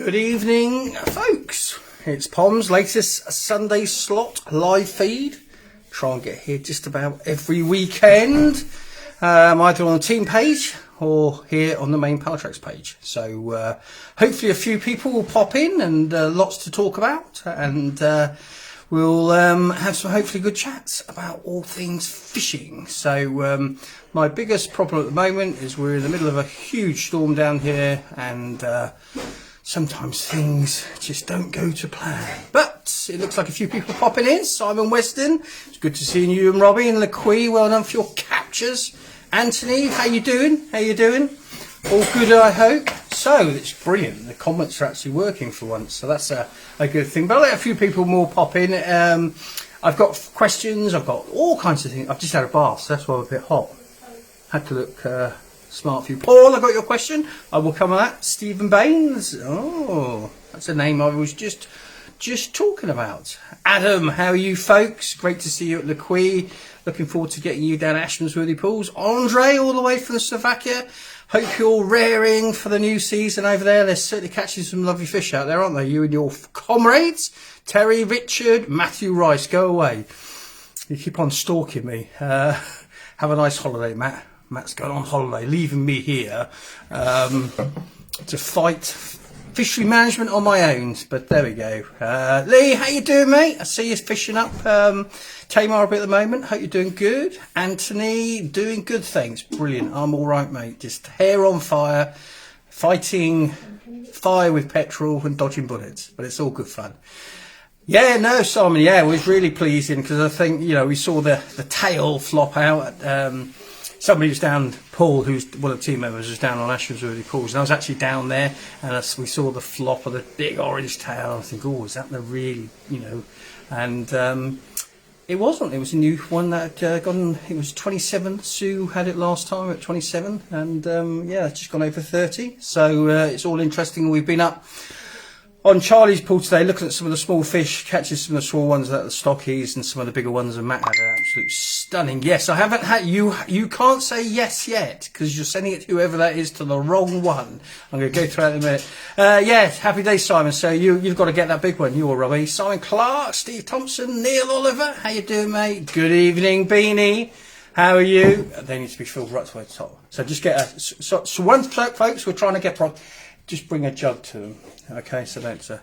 Good evening, folks. It's Pom's latest Sunday slot live feed. Try and get here just about every weekend, either on the team page or here on the main Pallatrax page. So hopefully a few people will pop in and lots to talk about, and we'll have some hopefully good chats about all things fishing. So my biggest problem at the moment is we're in the middle of a huge storm down here, and sometimes things just don't go to plan. But it looks like a few people popping in. Simon Weston, it's good to see you, and Robbie and LaQuee, well done for your captures. Anthony, how you doing? How you doing? All good, I hope. So it's brilliant. The comments are actually working for once, so that's a good thing. But I'll let a few people more pop in. I've got questions. I've got all kinds of things. I've just had a bath, so that's why I'm a bit hot. Had to look smart for you. Paul, I got your question. I will come on that. Stephen Baines. Oh, that's a name I was just talking about. Adam, how are you, folks? Great to see you at LaQuee. Looking forward to getting you down Ashmansworthy Pools. Andre, all the way from Slovakia. Hope you're raring for the new season over there. They're certainly catching some lovely fish out there, aren't they? You and your comrades. Terry, Richard, Matthew Rice. Go away. You keep on stalking me. Have a nice holiday, Matt. Matt's going on holiday, leaving me here to fight fishery management on my own. But there we go. Lee, how you doing, mate? I see you fishing up Tamar a bit at the moment. Hope you're doing good. Anthony, doing good, thanks. Brilliant. I'm all right, mate. Just hair on fire, fighting fire with petrol and dodging bullets. But it's all good fun. Yeah, no, Simon, yeah, it was really pleasing because I think, you know, we saw the tail flop out. Somebody was down, Paul, who's one of the team members, was down on Ashmansworthy Pools, and I was actually down there, and we saw the flop of the big orange tail. I think, oh, is that the really, you know? And it wasn't. It was a new one that gone. It was 27. Sue had it last time at 27, and yeah, it's just gone over 30. So it's all interesting. We've been up on Charlie's pool today, looking at some of the small fish, catching some of the small ones at the stockies and some of the bigger ones, and Matt had an absolute stunning. Yes, I haven't had you can't say yes yet because you're sending it to whoever that is to the wrong one. I'm going to go through it in a minute. Yeah, happy day, Simon. So you've got to get that big one. You or Robbie. Simon Clark, Steve Thompson, Neil Oliver. How you doing, mate? Good evening, Beanie. How are you? They need to be filled right to the top. So just get a so one folks. We're trying to get just bring a jug to them. Okay, so that's the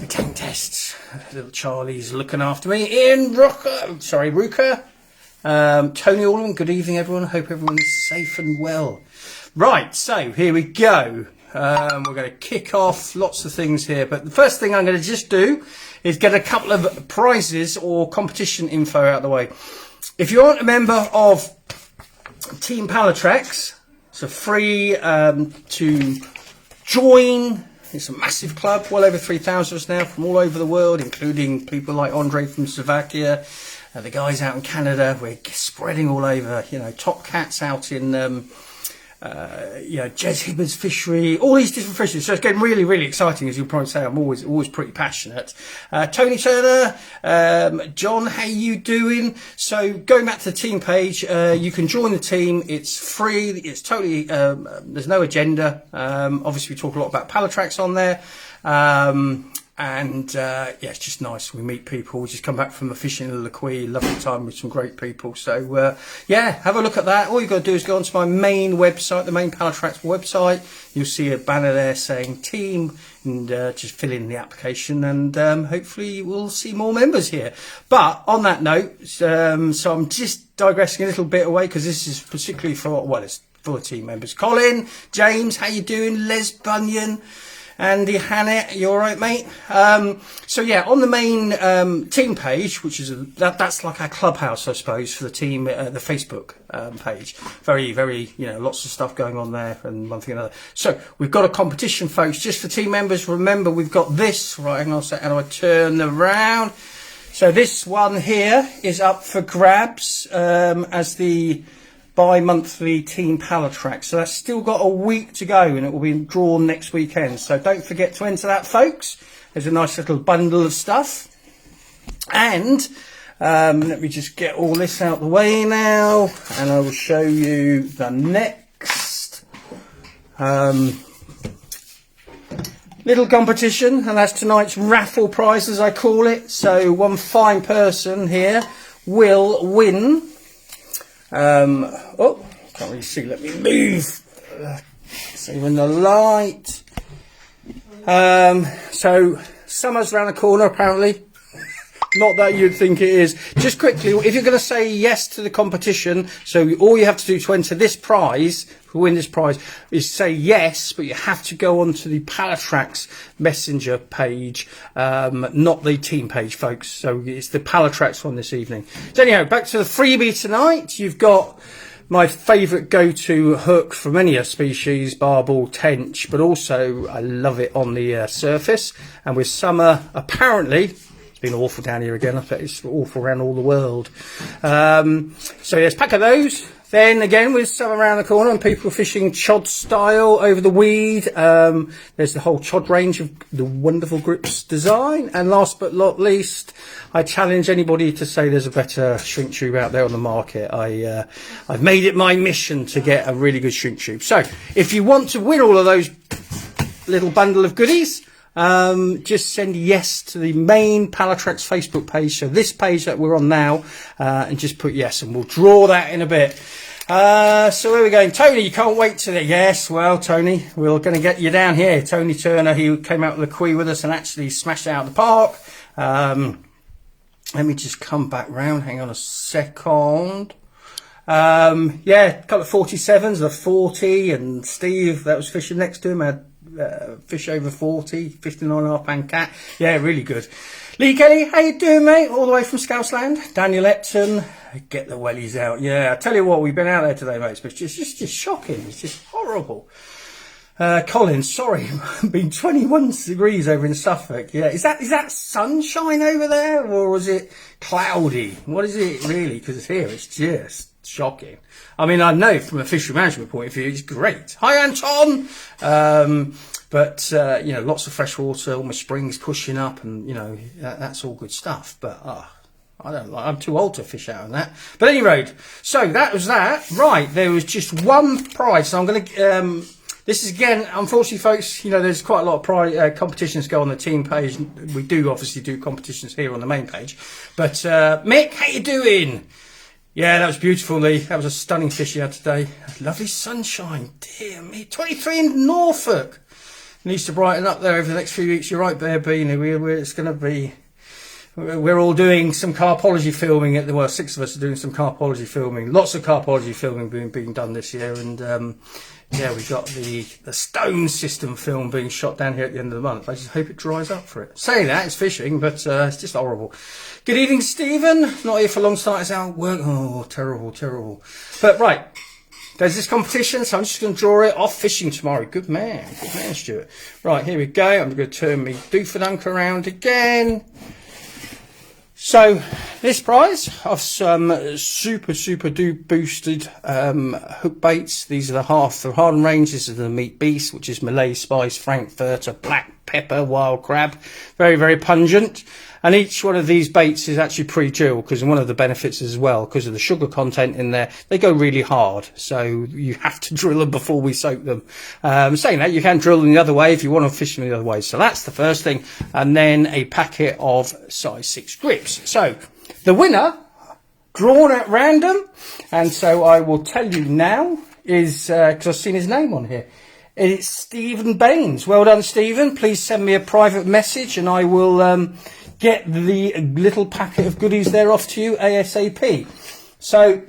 tank tests. Little Charlie's looking after me. Ian Ruka. Tony Allman, good evening, everyone. Hope everyone's safe and well. Right, so here we go. We're going to kick off lots of things here, but the first thing I'm going to just do is get a couple of prizes or competition info out of the way. If you aren't a member of Team Pallatrax, it's free to join. It's a massive club, well over 3,000 of us now from all over the world, including people like Andre from Slovakia, the guys out in Canada. We're spreading all over, you know, Top Cat's out in, you know, Jez Hibbard's fishery, all these different fisheries. So it's getting really, really exciting, as you'll probably say. I'm always pretty passionate. Tony Turner, John, how you doing? So going back to the team page, you can join the team. It's free. It's totally, there's no agenda. Obviously we talk a lot about Pallatrax on there. And yeah, it's just nice. We meet people. We just come back from the fishing in LaQuee. Lovely time with some great people. So yeah, have a look at that. All you've got to do is go onto my main website, the main Pallatrax website. You'll see a banner there saying team, and just fill in the application, and hopefully we'll see more members here. But on that note, so I'm just digressing a little bit away because this is particularly for, well, it's for team members. Colin, James, how you doing? Les Bunyan. Andy Hannett, you all right, mate? So yeah, on the main team page, which is that's like our clubhouse, I suppose, for the team, the Facebook page. Very, very, you know, lots of stuff going on there, and one thing and another. So we've got a competition, folks, just for team members. Remember, we've got this. Right, hang on a second. How do I turn around? So this one here is up for grabs as the bi-monthly Team Pallatrax. So that's still got a week to go, and it will be drawn next weekend. So don't forget to enter that, folks. There's a nice little bundle of stuff. And let me just get all this out the way now, and I will show you the next little competition, and that's tonight's raffle prize, as I call it. So one fine person here will win. Oh, can't really see. Let me move. Saving the light. So summer's around the corner, apparently. Not that you'd think it is. Just quickly, if you're going to say yes to the competition, so all you have to do to enter this prize, to win this prize, is say yes, but you have to go onto the Pallatrax messenger page, not the team page, folks. So it's the Pallatrax one this evening. So anyhow, back to the freebie tonight. You've got my favourite go-to hook from any species, barbel, tench, but also I love it on the surface. And with summer, apparently, been awful down here again. I bet it's awful around all the world. So yes, pack of those. Then again, with summer around the corner and people fishing chod style over the weed, there's the whole chod range of the wonderful grips design. And last but not least, I challenge anybody to say there's a better shrink tube out there on the market. I've made it my mission to get a really good shrink tube. So if you want to win all of those little bundle of goodies, just send yes to the main Pallatrax Facebook page, so this page that we're on now, and just put yes, and we'll draw that in a bit. So where are we going? Tony, you can't wait to the yes. Well, Tony, we're going to get you down here. Tony Turner, he came out with a quay with us and actually smashed it out of the park. Let me just come back round. Hang on a second. Yeah, a couple of 47s, the 40, and Steve that was fishing next to him had fish over 40, 59.5 pound cat. Yeah, really good. Lee Kelly, how you doing, mate? All the way from Scousland. Daniel Epton, get the wellies out. Yeah, I tell you what, we've been out there today, mate, but it's just shocking. It's just horrible. Colin, sorry, been 21 degrees over in Suffolk. Yeah, is that sunshine over there, or is it cloudy? What is it really? Because here it's just shocking. I mean, I know from a fishery management point of view, it's great. Hi, Anton. But you know, lots of fresh water, all my springs pushing up, and you know, that's all good stuff. But I don't like. I'm too old to fish out on that. But at any rate, so that was that. Right, there was just one prize. So I'm going to. This is again, unfortunately, folks. You know, there's quite a lot of competitions go on the team page. We do obviously do competitions here on the main page. But Mick, how you doing? Yeah, that was beautiful, Lee. That was a stunning fish you had today. Lovely sunshine. Dear me. 23 in Norfolk. Needs to brighten up there over the next few weeks. You're right there, Beanie. It's going to be... We're all doing some carpology filming at the... Well, 6 of us are doing some carpology filming. Lots of carpology filming being done this year. And, yeah, we've got the stone system film being shot down here at the end of the month. I just hope it dries up for it. Saying that, it's fishing, but it's just horrible. Good evening, Stephen. Not here for long starts out work. Oh, terrible, terrible. But right, there's this competition, so I'm just going to draw it off fishing tomorrow. Good man, Stuart. Right, here we go. I'm going to turn my doofadunk around again. So this prize of some super boosted hook baits. These are the hardened range. This is the Meat Beast, which is Malay Spice, Frankfurter, Black Pepper, Wild Crab. Very pungent. And each one of these baits is actually pre-drilled, because one of the benefits as well, because of the sugar content in there, they go really hard. So you have to drill them before we soak them. Saying that, you can drill them the other way if you want to fish them the other way. So that's the first thing. And then a packet of size 6 grips. So the winner, drawn at random, and so I will tell you now, is, because I've seen his name on here. It's Stephen Baines. Well done, Stephen. Please send me a private message and I will get the little packet of goodies there off to you ASAP. So,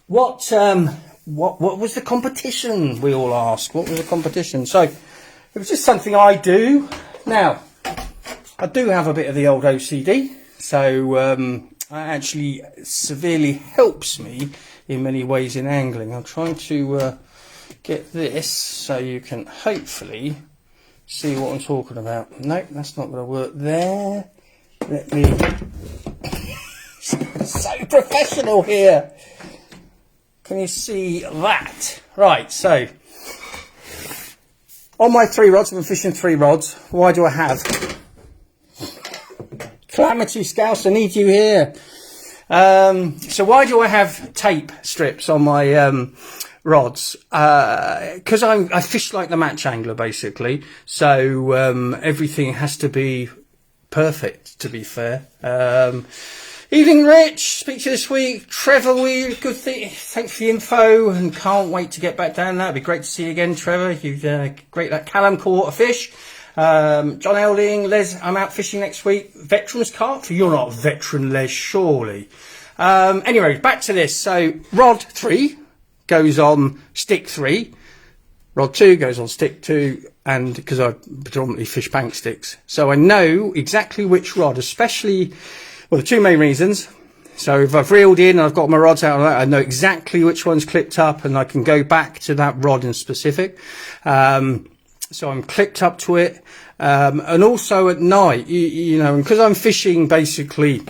what was the competition, we all ask? What was the competition? So, it was just something I do. Now, I do have a bit of the old OCD, so it actually severely helps me in many ways in angling. I'm trying to get this so you can hopefully see what I'm talking about. Nope, that's not going to work there. Let me... So professional here. Can you see that? Right, so... On my 3 rods, I've been fishing 3 rods. Why do I have... Calamity Scouse, I need you here. So why do I have tape strips on my rods, because I fish like the match angler basically, so everything has to be perfect, to be fair. Evening, Rich. Speak to you this week. Trevor, good thing. Thanks for the info, and can't wait to get back down there. It'd be great to see you again, Trevor. You've great. That Callum caught a fish. John Elding, Les, I'm out fishing next week. Veterans carp. You're not a veteran, Les, surely. Anyway, back to this. So rod 3 goes on stick 3. Rod 2 goes on stick 2, and because I predominantly fish bank sticks, so I know exactly which rod, especially. Well, the two main reasons. So if I've reeled in and I've got my rods out of that, I know exactly which one's clipped up, and I can go back to that rod in specific. So I'm clipped up to it. And also at night, you know, because I'm fishing basically,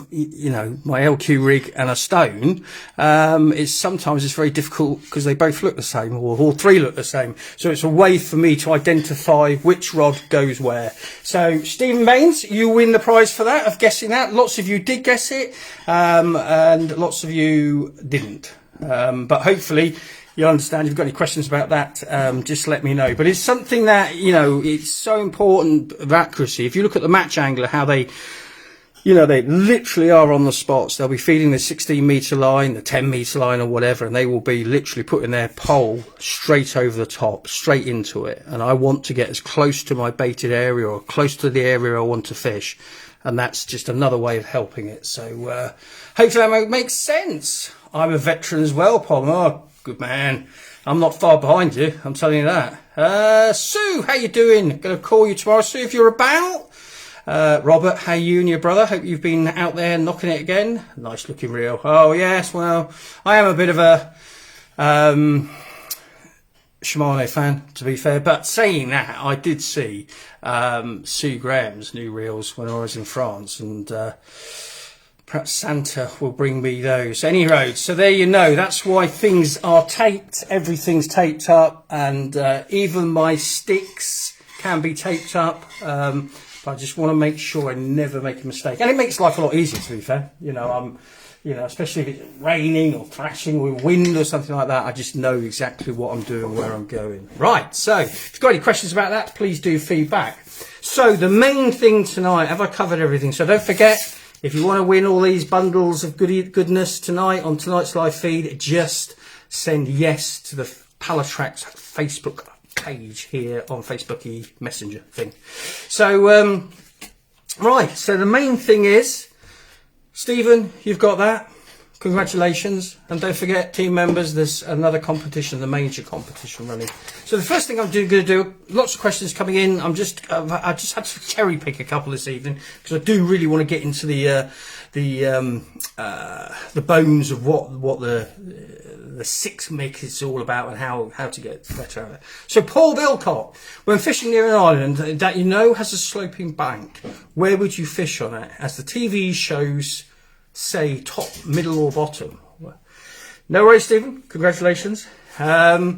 you know, my LQ rig and a stone, sometimes it's very difficult because they both look the same, or all 3 look the same. So it's a way for me to identify which rod goes where. So Stephen Baines, you win the prize for that, of guessing that. Lots of you did guess it, and lots of you didn't. But hopefully you'll understand. If you've got any questions about that, just let me know. But it's something that, you know, it's so important of accuracy. If you look at the match angler, how they, you know, they literally are on the spots. They'll be feeding the 16-metre line, the 10-metre line or whatever, and they will be literally putting their pole straight over the top, straight into it. And I want to get as close to my baited area or close to the area I want to fish. And that's just another way of helping it. So hopefully that makes sense. I'm a veteran as well, Paul. Oh, good man. I'm not far behind you, I'm telling you that. Sue, how you doing? Going to call you tomorrow, Sue, if you're about. Robert, how are you and your brother? Hope you've been out there knocking it again. Nice looking reel. Oh yes, well, I am a bit of a Shimano fan, to be fair. But saying that, I did see Sue Graham's new reels when I was in France, and perhaps Santa will bring me those. Anyway, so there you know. That's why things are taped. Everything's taped up, and even my sticks can be taped up. But I just want to make sure I never make a mistake. And it makes life a lot easier, to be fair. You know, especially if it's raining or thrashing with wind or something like that, I just know exactly what I'm doing, where I'm going. Right, so if you've got any questions about that, please do feedback. So the main thing tonight, have I covered everything? So don't forget, if you want to win all these bundles of goodness tonight on tonight's live feed, just send yes to the Pallatrax Facebook page here on Facebook Messenger thing. So right, so the main thing is, Stephen, you've got that. Congratulations. And don't forget, team members, there's another competition, the major competition running. So the first thing I'm going to do, lots of questions coming in. I just had to cherry pick a couple this evening because I do really want to get into the bones of what the 6 mix is all about and how to get better at it. So Paul Bilcott, when fishing near an island that you know has a sloping bank, where would you fish on it? As the TV shows say, top, middle or bottom. No worries, Stephen. Congratulations. Paul,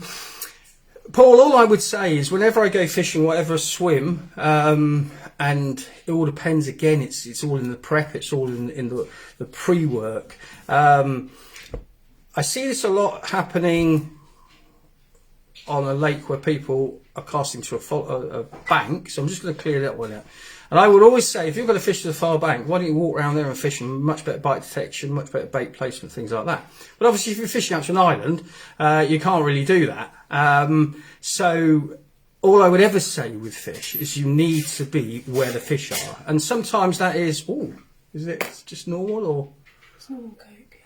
all I would say is whenever I go fishing, whatever I swim, and it all depends again, it's all in the prep, it's all in the pre-work. I see this a lot happening on a lake where people are casting to a bank, so I'm just going to clear that one out. And I would always say, if you're going to fish to the far bank, why don't you walk around there and fish, and much better bite detection, much better bait placement, things like that. But obviously, if you're fishing out to an island, you can't really do that. So all I would ever say with fish is you need to be where the fish are. And sometimes that is, is it just normal or? It's normal Coke.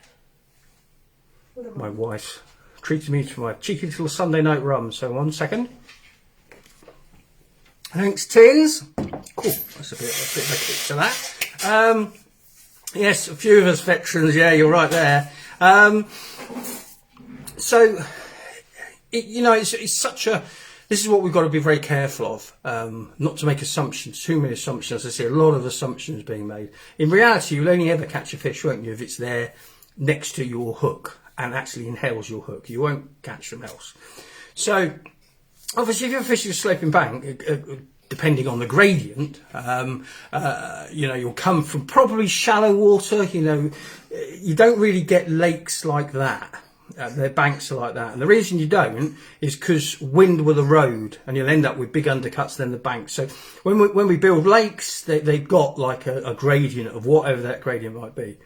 My wife treated me to my cheeky little Sunday night rum. So 1 second. Thanks, Tins. Cool. That's a bit of a kick to that. Yes, a few of us veterans. Yeah, you're right there. So, it's such a. This is what we've got to be very careful of. Not to make assumptions, too many assumptions. I see a lot of assumptions being made. In reality, you'll only ever catch a fish, won't you, if it's there next to your hook and actually inhales your hook. You won't catch them else. So, obviously, if you're fishing a sloping bank, depending on the gradient, you'll come from probably shallow water. You don't really get lakes like that. Their banks are like that, and the reason you don't is because wind will erode, and you'll end up with big undercuts than the bank. So when we build lakes, they've got like a gradient of whatever that gradient might be.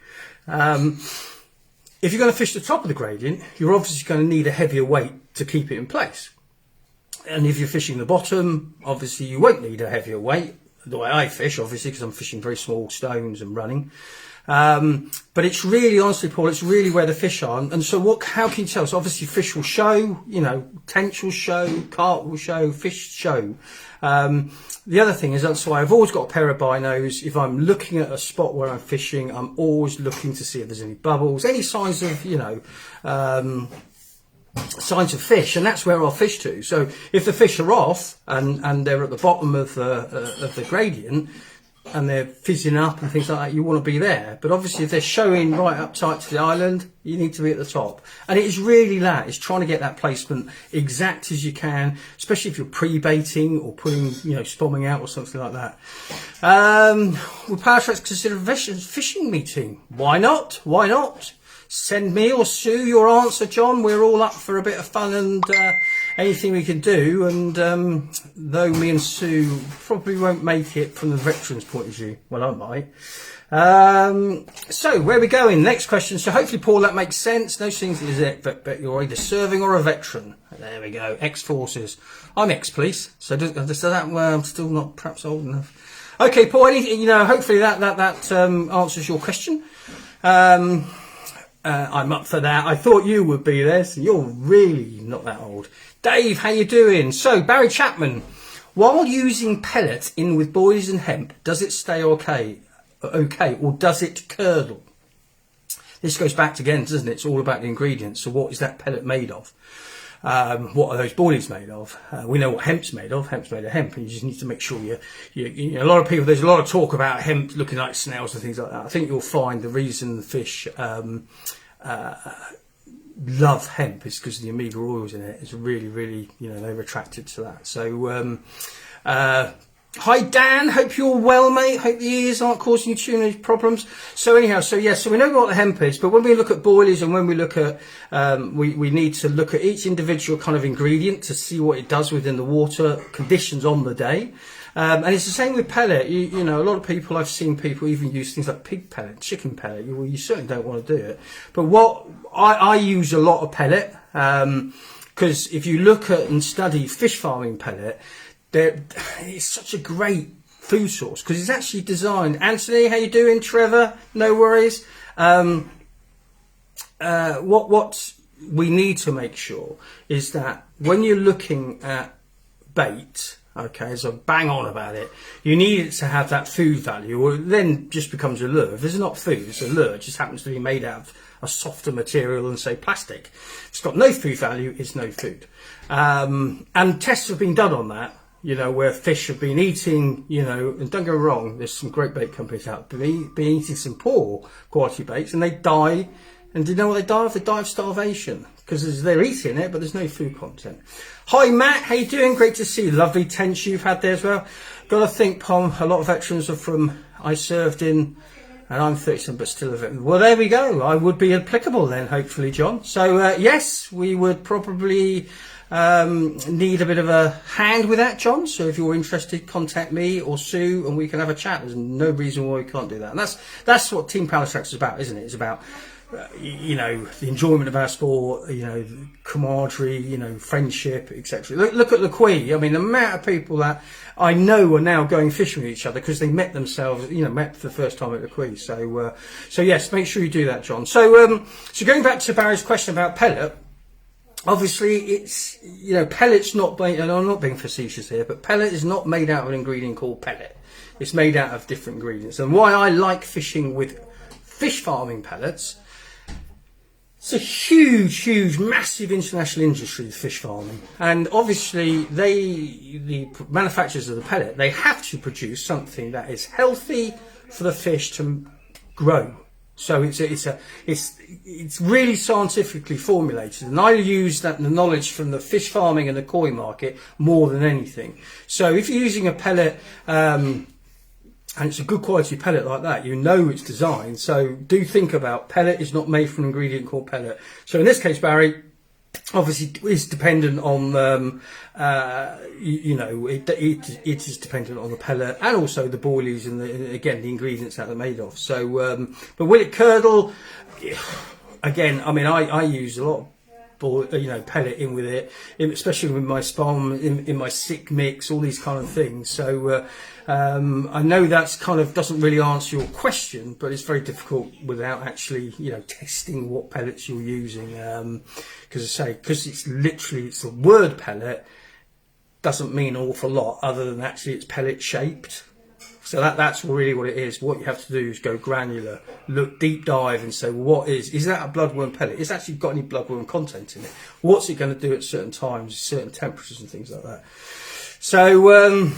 If you're going to fish the top of the gradient, you're obviously going to need a heavier weight to keep it in place. And if you're fishing the bottom, obviously you won't need a heavier weight. The way I fish, obviously, because I'm fishing very small stones and running. But it's really, honestly, Paul, it's really where the fish are. And so how can you tell? So obviously fish will show, tench will show, carp will show, fish show. The other thing is, that's why I've always got a pair of binos. If I'm looking at a spot where I'm fishing, I'm always looking to see if there's any bubbles, any signs of, signs of fish, and that's where I'll fish to. So if the fish are off and they're at the bottom of the gradient and they're fizzing up and things like that, you want to be there. But obviously if they're showing right up tight to the island, you need to be at the top. And it is really that, it's trying to get that placement exact as you can, especially if you're pre-baiting or putting, spomming out or something like that. Would Pallatrax consider a fishing meeting? Why not? Why not? Send me or Sue your answer, John. We're all up for a bit of fun and anything we can do. And though me and Sue probably won't make it from the veterans' point of view, well, I might. So where are we going? Next question. So hopefully, Paul, that makes sense. No things is it, but you're either serving or a veteran. There we go. Ex-forces. I'm ex-police, so does that I'm still not perhaps old enough. Okay, Paul. Hopefully that answers your question. I'm up for that. I thought you would be there, so you're really not that old. Dave, how you doing? So, Barry Chapman, while using pellet in with boilies and hemp, does it stay okay, or does it curdle? This goes back again, doesn't it? It's all about the ingredients. So what is that pellet made of? What are those boilies made of? We know what hemp's made of. Hemp's made of hemp, and you just need to make sure a lot of people, there's a lot of talk about hemp looking like snails and things like that. I think you'll find the reason the fish love hemp is because the omega oils in it is really, really, they're attracted to that. So, hi Dan, hope you're well, mate. Hope the ears aren't causing you too many problems. So anyhow, so we know what the hemp is, but when we look at boilies and when we look at, we need to look at each individual kind of ingredient to see what it does within the water conditions on the day. And it's the same with pellet. A lot of people, I've seen people even use things like pig pellet, chicken pellet. Well, you certainly don't want to do it. But what I use a lot of pellet, because if you look at and study fish farming pellet, it's such a great food source because it's actually designed. Anthony, how you doing? Trevor, no worries. What we need to make sure is that when you're looking at bait, okay, so bang on about it, you need it to have that food value, or it then just becomes a lure. If it's not food, it's a lure. It just happens to be made out of a softer material than, say, plastic. If it's got no food value, it's no food. And tests have been done on that, where fish have been eating, and don't get me wrong, there's some great bait companies out there, been eating some poor quality baits, and they die. And do you know what they die of? They die of starvation because they're eating it, but there's no food content. Hi Matt, how you doing? Great to see you. Lovely tents you've had there as well. Got to think, Pom, a lot of veterans are from, I served in, and I'm 37, but still a veteran. Well, there we go. I would be applicable then, hopefully, John. So, yes, we would probably need a bit of a hand with that, John. So if you're interested, contact me or Sue and we can have a chat. There's no reason why we can't do that. And that's what Team Pallatrax is about, isn't it? It's about the enjoyment of our sport, camaraderie, friendship, etc. Look at the Quay. I mean, the amount of people that I know are now going fishing with each other because they met themselves, met for the first time at the Quay. So yes, make sure you do that, John. So going back to Barry's question about pellet, obviously it's, pellet's not made, and I'm not being facetious here, but pellet is not made out of an ingredient called pellet. It's made out of different ingredients. And why I like fishing with fish farming pellets, it's a huge, massive international industry, fish farming. And obviously the manufacturers of the pellet, they have to produce something that is healthy for the fish to grow. So it's really scientifically formulated, and I use the knowledge from the fish farming and the koi market more than anything. So if you're using a pellet and it's a good quality pellet like that, you know it's designed. So do think about pellet is not made from an ingredient called pellet. So in this case, Barry, obviously is dependent on it is dependent on the pellet and also the boilies and again the ingredients that they're made of. So but will it curdle? Again, I mean, I use a lot of pellet in with it, especially with my spalm in my sick mix, all these kind of things. So I know that's kind of doesn't really answer your question, but it's very difficult without actually testing what pellets you're using, because it's the word pellet doesn't mean an awful lot other than actually it's pellet shaped. So that's really what it is. What you have to do is go granular, look deep dive and say, well, is that a bloodworm pellet? Is it actually got any bloodworm content in it? What's it going to do at certain times, certain temperatures and things like that? So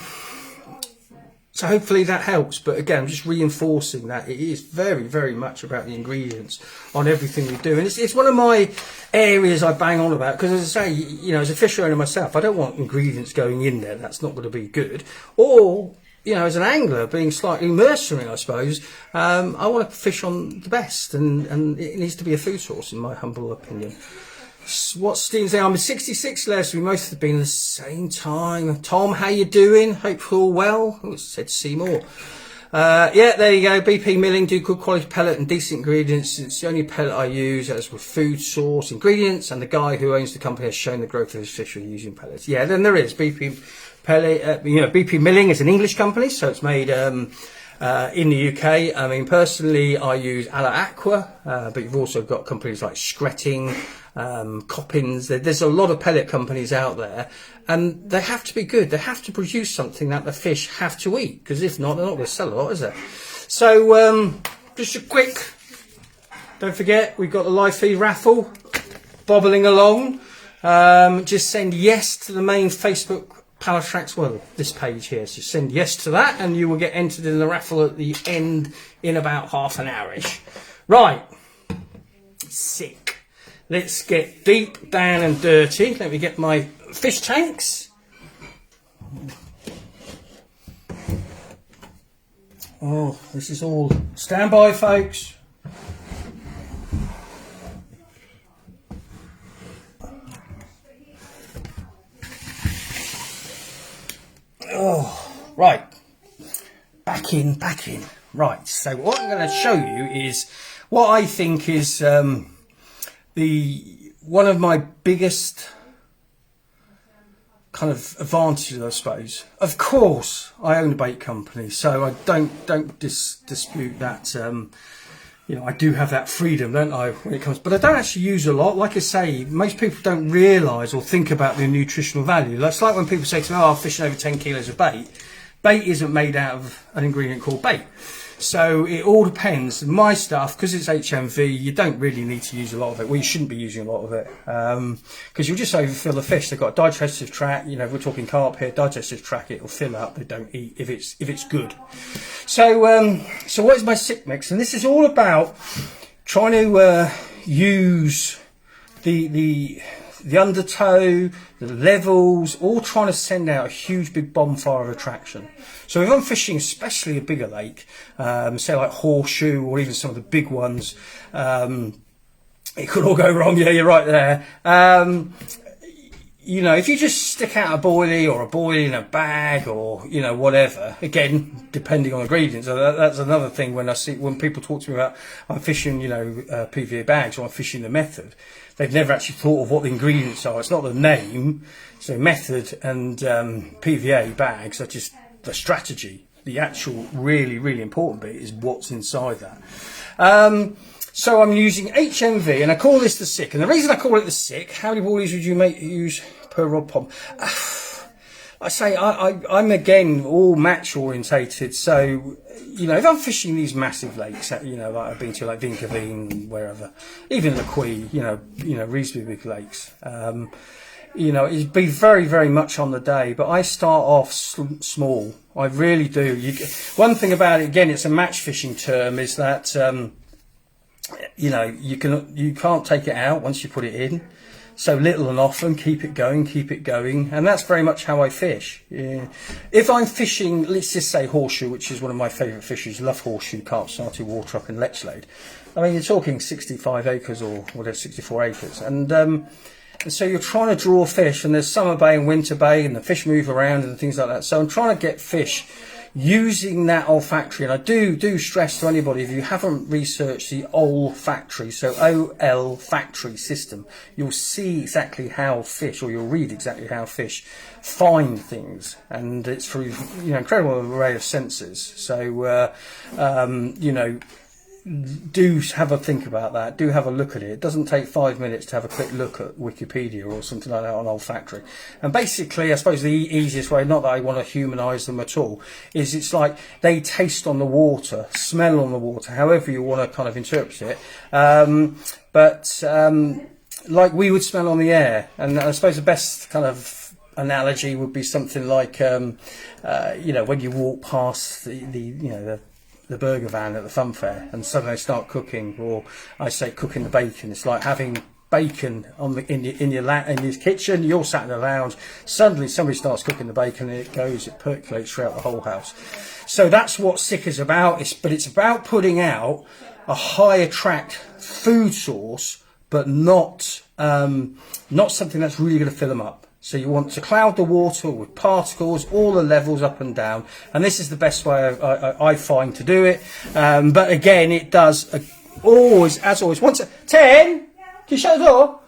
hopefully that helps. But again, I'm just reinforcing that it is very, very much about the ingredients on everything we do. And it's one of my areas I bang on about, because as I say, as a fish owner myself, I don't want ingredients going in there. That's not going to be good. Or as an angler, being slightly mercenary, I suppose, I want to fish on the best, and it needs to be a food source, in my humble opinion. What's Steve's saying? I'm 66, Les. We most have been at the same time. Tom, how you doing? Hope you're all well. Oh, it said Seymour. Yeah, there you go. BP Milling do good quality pellet and decent ingredients. It's the only pellet I use as with food source ingredients, and the guy who owns the company has shown the growth of his fish with using pellets. Yeah, then there is BP Pellet. BP Milling is an English company, so it's made in the UK. I mean, personally, I use Alla Aqua, but you've also got companies like Skretting, Coppins. There's a lot of pellet companies out there, and they have to be good. They have to produce something that the fish have to eat, because if not, they're not going to sell a lot, is there? So just a quick, don't forget, we've got the live feed raffle bobbling along. Just send yes to the main Facebook Pallatrax, well, this page here, so send yes to that and you will get entered in the raffle at the end in about half an hour-ish. Right, sick. Let's get deep down and dirty. Let me get my fish tanks. Oh, this is all, stand by folks. Oh, right, back in. Right, so what I'm going to show you is what I think is one of my biggest kind of advantages, I suppose. Of course, I own a bait company, so I don't dispute that. I do have that freedom, don't I, when it comes, but I don't actually use a lot. Like I say, most people don't realise or think about the nutritional value. It's like when people say to me, I'm fishing over 10 kilos of bait. Bait isn't made out of an ingredient called bait. So it all depends. My stuff, because it's HMV, you don't really need to use a lot of it. Well, you shouldn't be using a lot of it, because you'll just overfill the fish. They've got a digestive tract. If we're talking carp here, digestive tract, it'll fill up. They don't eat if it's good. So what is my sick mix? And this is all about trying to use the undertow, the levels, all trying to send out a huge big bonfire of attraction. So if I'm fishing especially a bigger lake, say like Horseshoe or even some of the big ones, it could all go wrong. Yeah, you're right there. If you just stick out a boilie in a bag or, whatever, again, depending on the ingredients, that's another thing when people talk to me about, I'm fishing, PVA bags or I'm fishing the method. They've never actually thought of what the ingredients are. It's not the name. So method and PVA bags are just the strategy. The actual really, really important bit is what's inside that. So I'm using HMV, and I call this the sick. And the reason I call it the sick, how many boilies would you use per rod pond? I say I'm again all match orientated. So if I'm fishing these massive lakes, like I've been to like Vinkaveen, wherever, even the Quay, reasonably big lakes. It'd be very, very much on the day, but I start off small. I really do. One thing about it, again, it's a match fishing term, is that you can't take it out once you put it in. So little and often, keep it going, and that's very much how I fish. Yeah. If I'm fishing, let's just say horseshoe, which is one of my favourite fishes, love horseshoe, carp, sarty, water up in Lechlade. I mean, you're talking 65 acres or whatever, 64 acres, and so you're trying to draw fish, and there's summer bay and winter bay, and the fish move around and things like that. So I'm trying to get fish using that olfactory, and I do stress to anybody, if you haven't researched the olfactory, so olfactory system, you'll see exactly how fish, or you'll read exactly how fish find things, and it's through incredible array of senses. So do have a think about that. Do have a look at it. It doesn't take 5 minutes to have a quick look at Wikipedia or something like that on olfactory. And basically, I suppose the easiest way, not that I want to humanise them at all, is it's like they taste on the water, smell on the water, however you want to kind of interpret it. Like we would smell on the air. And I suppose the best kind of analogy would be something like, when you walk past the burger van at the fun fair and suddenly they start cooking, or I say cooking the bacon. It's like having bacon in your kitchen. You're sat in the lounge, suddenly somebody starts cooking the bacon, and it percolates throughout the whole house. So that's what sick is about. But it's about putting out a high attract food source, but not something that's really going to fill them up. So you want to cloud the water with particles, all the levels up and down. And this is the best way I find to do it. But again, it does always, as always, once 10, can you shut the door?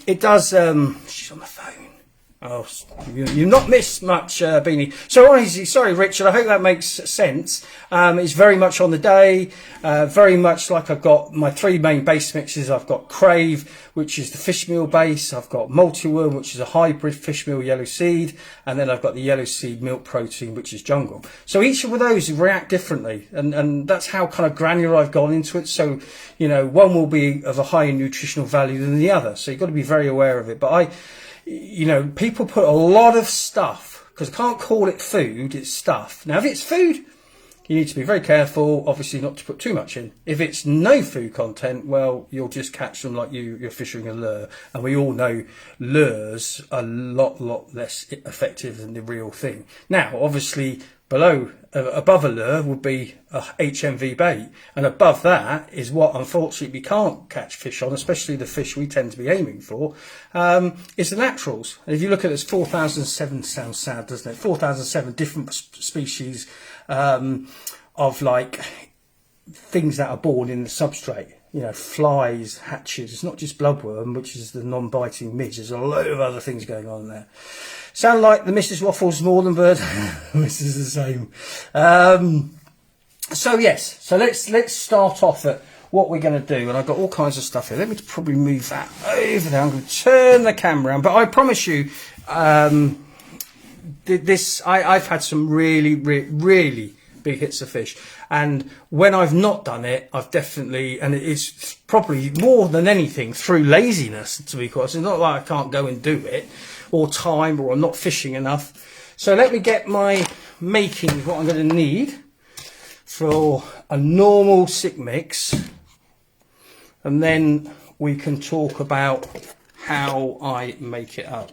It does, she's on the phone. Oh, you've not missed much, Beanie. So honestly, sorry, Richard, I hope that makes sense. It's very much on the day, very much like I've got my 3 main base mixes. I've got Crave, which is the fish meal base. I've got Multi-Worm, which is a hybrid fish meal yellow seed. And then I've got the yellow seed milk protein, which is jungle. So each of those react differently. And that's how kind of granular I've gone into it. So, one will be of a higher nutritional value than the other. So you've got to be very aware of it. But people put a lot of stuff, because I can't call it food, it's stuff. Now, if it's food, you need to be very careful, obviously, not to put too much in. If it's no food content, well, you'll just catch them like you're fishing a lure. And we all know lures are a lot less effective than the real thing. Now, obviously, above a lure would be a HMV bait, and above that is what unfortunately we can't catch fish on, especially the fish we tend to be aiming for, is the naturals. And if you look at it, it's 4,007, sounds sad, doesn't it? 4,007 different species of like things that are born in the substrate. Flies, hatches. It's not just bloodworm, which is the non-biting midge. There's a load of other things going on there. Sound like the Mrs. Waffles Northern Bird? This is the same. So yes. So let's start off at what we're going to do. And I've got all kinds of stuff here. Let me probably move that over there. I'm going to turn the camera around. But I promise you, I've had some really big hits of fish, and when I've not done it, I've definitely, and it's probably more than anything through laziness, to be quite honest. It's not like I can't go and do it, or time, or I'm not fishing enough. So let me get my makings, what I'm going to need for a normal sick mix, and then we can talk about how I make it up,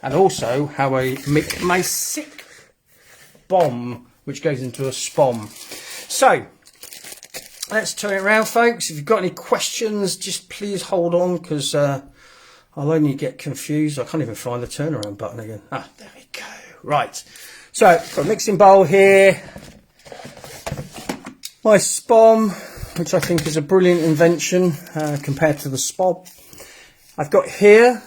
and also how I make my sick bomb, which goes into a spom. So let's turn it around, folks. If you've got any questions, just please hold on, because I'll only get confused. I can't even find the turnaround button again. There we go. Right. So got a mixing bowl here. My spom, which I think is a brilliant invention compared to the spob. I've got here,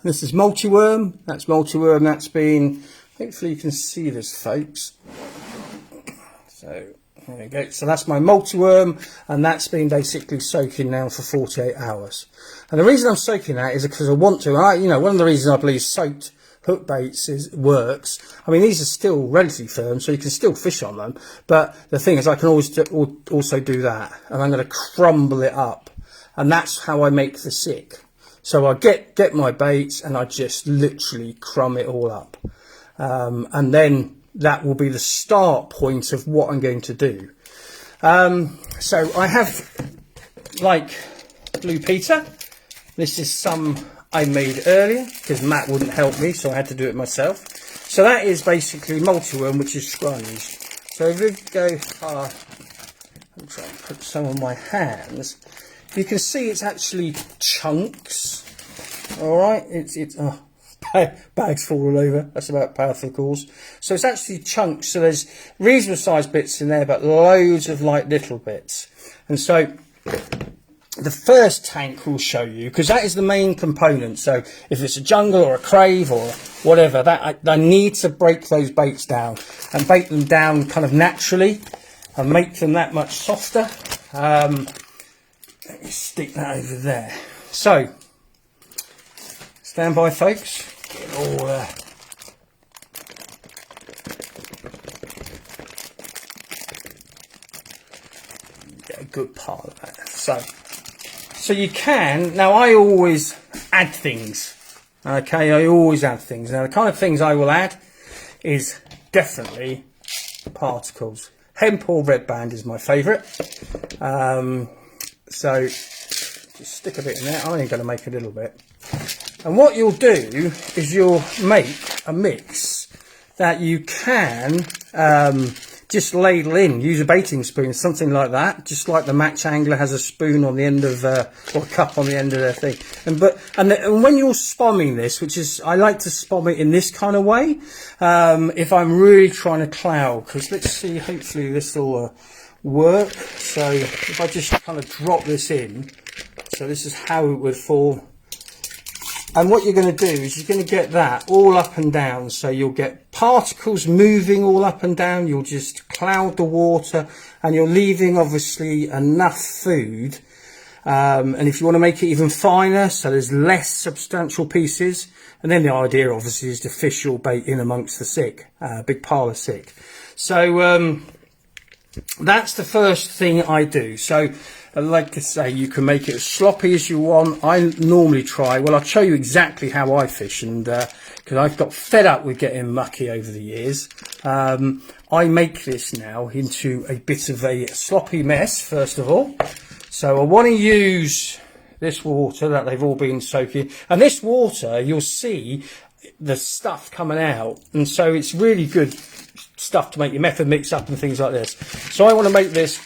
this is Multi-Worm. That's Multi-Worm. That's been, hopefully you can see this, folks. So there we go. So that's my Multi-Worm, and that's been basically soaking now for 48 hours. And the reason I'm soaking that is because I want to. One of the reasons I believe soaked hook baits works. I mean, these are still relatively firm, so you can still fish on them. But the thing is, I can always also do that, and I'm going to crumble it up, and that's how I make the sick. So I get my baits, and I just literally crumb it all up, and then that will be the start point of what I'm going to do. So I have like Blue Peter, This is some I made earlier because Matt wouldn't help me, so I had to do it myself. So that is basically multi-worm, which is scrunged. So if we go, I'll try and put some on my hands. You can see it's actually chunks. All right, it's oh, bags falling over. That's about powerful calls. So it's actually chunks. So there's reasonable sized bits in there, but loads of like little bits. And so the first tank will show you, because that is the main component. So if it's a jungle or a crave or whatever, that I need to break those baits down and bake them down kind of naturally and make them that much softer. Let me stick that over there. So stand by, folks. Get all get a good part of that. So you can, now I always add things, okay, I always add things. Now the kind of things I will add is definitely particles. Hemp or red band is my favourite. So just stick a bit in there, I'm only going to make a little bit. And what you'll do is you'll make a mix that you can just ladle in, use a baiting spoon, something like that, just like the match angler has a spoon on the end of, or a cup on the end of their thing. And when you're spomming this, which is, I like to spom it in this kind of way, if I'm really trying to cloud, because let's see, hopefully this will work. So if I just kind of drop this in, so this is how it would fall. And what you're going to do is you're going to get that all up and down. So you'll get particles moving all up and down. You'll just cloud the water and you're leaving obviously enough food. And if you want to make it even finer, so there's less substantial pieces. And then the idea obviously is to fish your bait in amongst the sick, big pile of sick. So that's the first thing I do. So like I say, you can make it as sloppy as you want. I normally try, well, I'll show you exactly how I fish, and because I've got fed up with getting mucky over the years, I make this now into a bit of a sloppy mess, first of all. So I want to use this water that they've all been soaking, and this water, you'll see the stuff coming out, and so it's really good stuff to make your method mix up and things like this. So I want to make this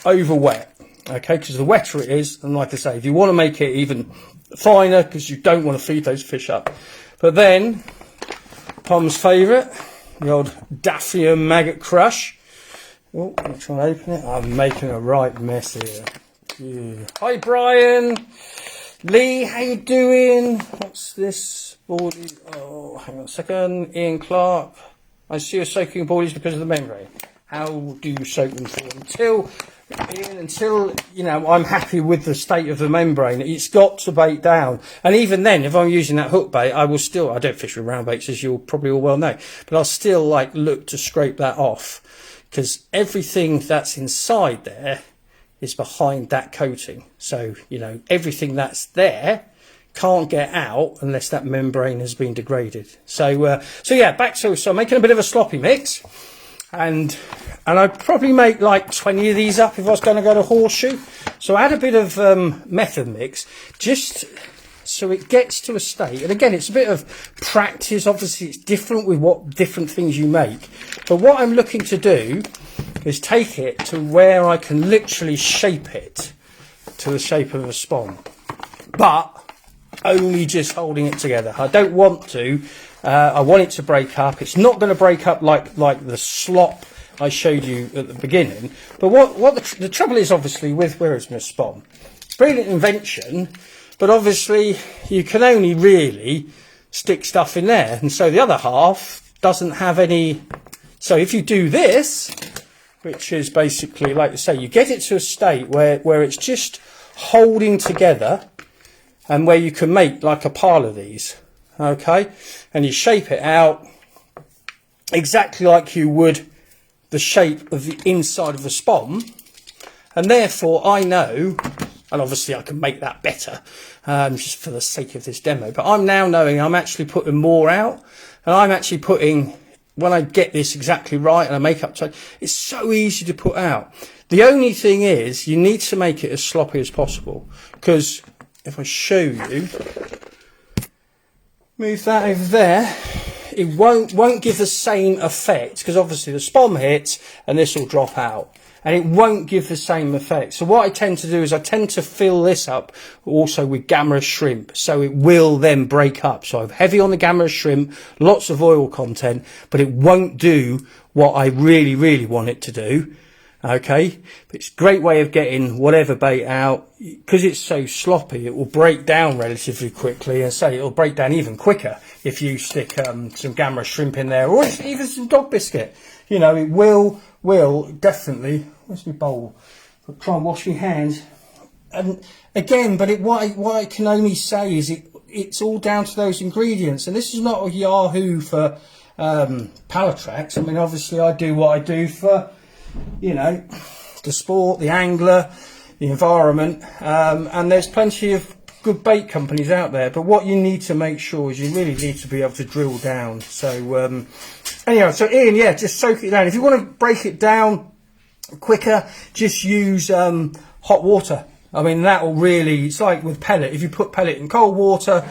over wet, okay, because the wetter it is, and like I say, if you want to make it even finer, because you don't want to feed those fish up. But then Pom's favourite, the old Daphnia maggot crush. Oh, I'm trying to open it. I'm making a right mess here. Yeah. Hi Brian, Lee, how you doing? What's this boardy? Oh, hang on a second. Ian Clark, I see you're soaking boardies because of the membrane. How do you soak them for? Until you know, I'm happy with the state of the membrane. It's got to bait down, and even then, if I'm using that hook bait, I don't fish with round baits, as you'll probably all well know, but I'll still like look to scrape that off, because everything that's inside there is behind that coating. So you know, everything that's there can't get out unless that membrane has been degraded. So yeah, so I'm making a bit of a sloppy mix. And I'd probably make like 20 of these up if I was going to go to horseshoe. So add a bit of method mix, just so it gets to a state. And again, it's a bit of practice. Obviously, it's different with what different things you make. But what I'm looking to do is take it to where I can literally shape it to the shape of a spawn. But only just holding it together. I don't want to. I want it to break up. It's not going to break up like the slop I showed you at the beginning. But what the trouble is, obviously, with where it's going to spawn. Brilliant invention, but obviously you can only really stick stuff in there, and so the other half doesn't have any. So if you do this, which is basically, like I say, you get it to a state where it's just holding together, and where you can make like a pile of these. Okay, and you shape it out exactly like you would the shape of the inside of a spawn, and therefore I know, and obviously I can make that better just for the sake of this demo, but I'm now knowing I'm actually putting more out, and I'm actually putting, when I get this exactly right and I make up to it, it's so easy to put out. The only thing is you need to make it as sloppy as possible, because if I show you, move that over there, it won't give the same effect, because obviously the spom hits and this will drop out, and it won't give the same effect. So what I tend to do is I tend to fill this up also with gamma shrimp, so it will then break up. So I'm heavy on the gamma shrimp, lots of oil content, but it won't do what I really want it to do. Okay, but it's a great way of getting whatever bait out. Because it's so sloppy, it will break down relatively quickly, and say it'll break down even quicker if you stick some gamma shrimp in there, or even some dog biscuit. You know, it will definitely. Where's my bowl? I'll try and wash my hands. And again, but what I can only say is it's all down to those ingredients. And this is not a Yahoo for Pallatrax. I mean, obviously I do what I do for, you know, the sport, the angler, the environment, and there's plenty of good bait companies out there. But what you need to make sure is you really need to be able to drill down. So anyhow, so Ian, yeah, just soak it down. If you want to break it down quicker, just use hot water. I mean, that will really, it's like with pellet. If you put pellet in cold water,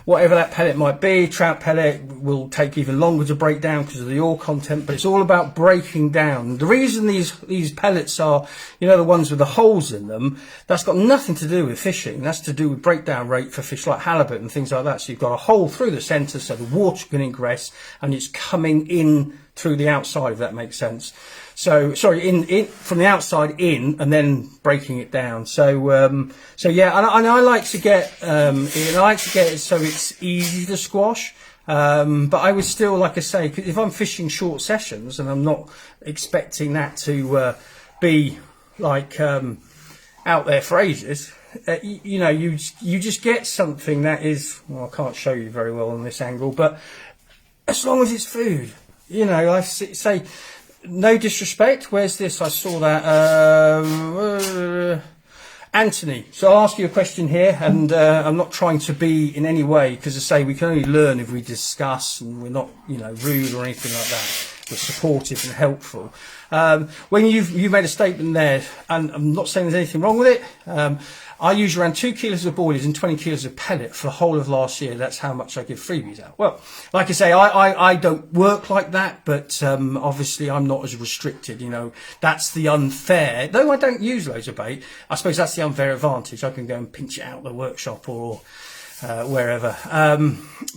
whatever that pellet might be, trout pellet will take even longer to break down because of the oil content, but it's all about breaking down. The reason these pellets are, you know, the ones with the holes in them, that's got nothing to do with fishing. That's to do with breakdown rate for fish like halibut and things like that. So you've got a hole through the centre so the water can ingress and it's coming in through the outside, if that makes sense. So sorry, in from the outside in, and then breaking it down. So so yeah, and I like to get it so it's easy to squash. But I would still, like I say, if I'm fishing short sessions and I'm not expecting that to be like out there for ages, you know, you just get something that is, well, I can't show you very well on this angle, but as long as it's food, you know, I say. No disrespect, where's this? I saw that. Anthony. So I'll ask you a question here, and I'm not trying to be in any way, because I say we can only learn if we discuss, and we're not, you know, rude or anything like that. We're supportive and helpful. When you made a statement there, and I'm not saying there's anything wrong with it, I use around 2 kilos of boilies and 20 kilos of pellet for the whole of last year. That's how much I give freebies out. Well, like I say, I don't work like that, but obviously I'm not as restricted. You know, that's the unfair. Though I don't use loads of bait, I suppose that's the unfair advantage. I can go and pinch it out of the workshop or wherever.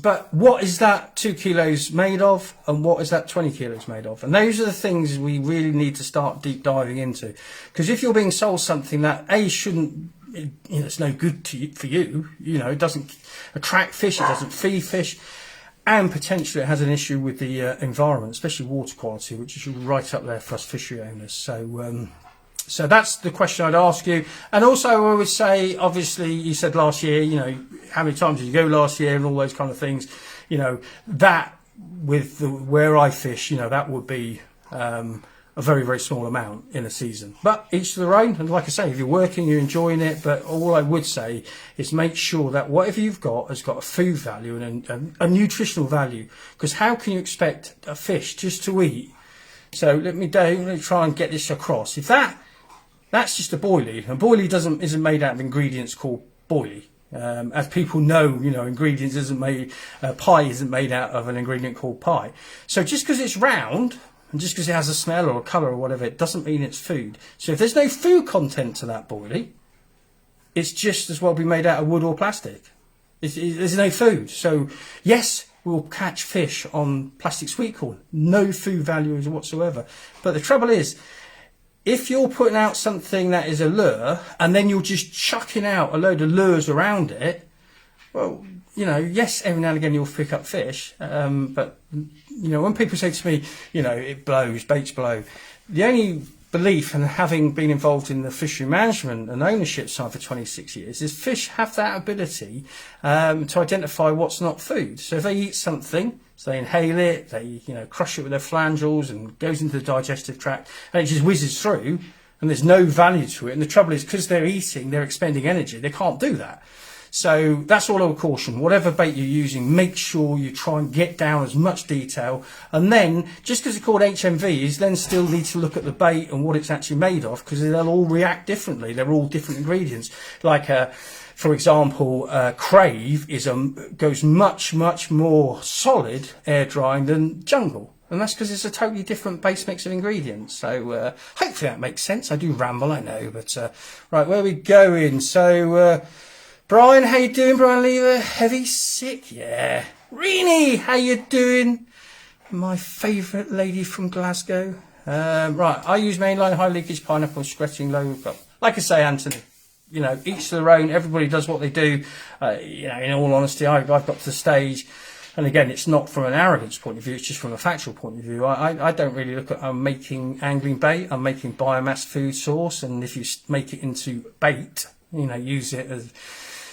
But what is that 2 kilos made of, and what is that 20 kilos made of? And those are the things we really need to start deep diving into. Because if you're being sold something that shouldn't, you know, it's no good for you, you know, it doesn't attract fish, it doesn't feed fish, and potentially it has an issue with the environment, especially water quality, which is right up there for us fishery owners. So so that's the question I'd ask you. And also I would say, obviously you said last year, you know, how many times did you go last year and all those kind of things, you know, that with where I fish, you know, that would be a very small amount in a season, but each to their own. And like I say, if you're working, you're enjoying it, but all I would say is make sure that whatever you've got has got a food value and a nutritional value, because how can you expect a fish just to eat? So let me try and get this across. If that's just a boilie, and boilie isn't made out of ingredients called boilie. As people know, you know, ingredients pie isn't made out of an ingredient called pie. So just because it's round, and just because it has a smell or a colour or whatever, it doesn't mean it's food. So if there's no food content to that boilie, it's just as well be made out of wood or plastic. There's no food. So yes, we'll catch fish on plastic sweet corn. No food value whatsoever. But the trouble is, if you're putting out something that is a lure, and then you're just chucking out a load of lures around it, well, you know, yes, every now and again you'll pick up fish, but, you know, when people say to me, you know, it blows, baits blow, the only belief, and having been involved in the fishery management and ownership side for 26 years, is fish have that ability to identify what's not food. So if they eat something, so they inhale it, they, you know, crush it with their phalanges and goes into the digestive tract, and it just whizzes through, and there's no value to it. And the trouble is, because they're eating, they're expending energy, they can't do that. So that's all I would caution. Whatever bait you're using, make sure you try and get down as much detail. And then, just because it's called HMVs, then still need to look at the bait and what it's actually made of, because they'll all react differently. They're all different ingredients. Like, for example, Crave goes much more solid air drying than Jungle. And that's because it's a totally different base mix of ingredients. So hopefully that makes sense. I do ramble, I know. But right, where are we going? So Brian, how you doing? Brian Lever, heavy sick? Yeah. Reenie, how you doing? My favourite lady from Glasgow. Right, I use mainline high leakage pineapple scratching low. Like I say, Anthony, you know, each to their own. Everybody does what they do. You know, in all honesty, I've got to the stage. And again, it's not from an arrogance point of view, it's just from a factual point of view. I don't really look at, I'm making angling bait, I'm making biomass food source, and if you make it into bait, you know, use it as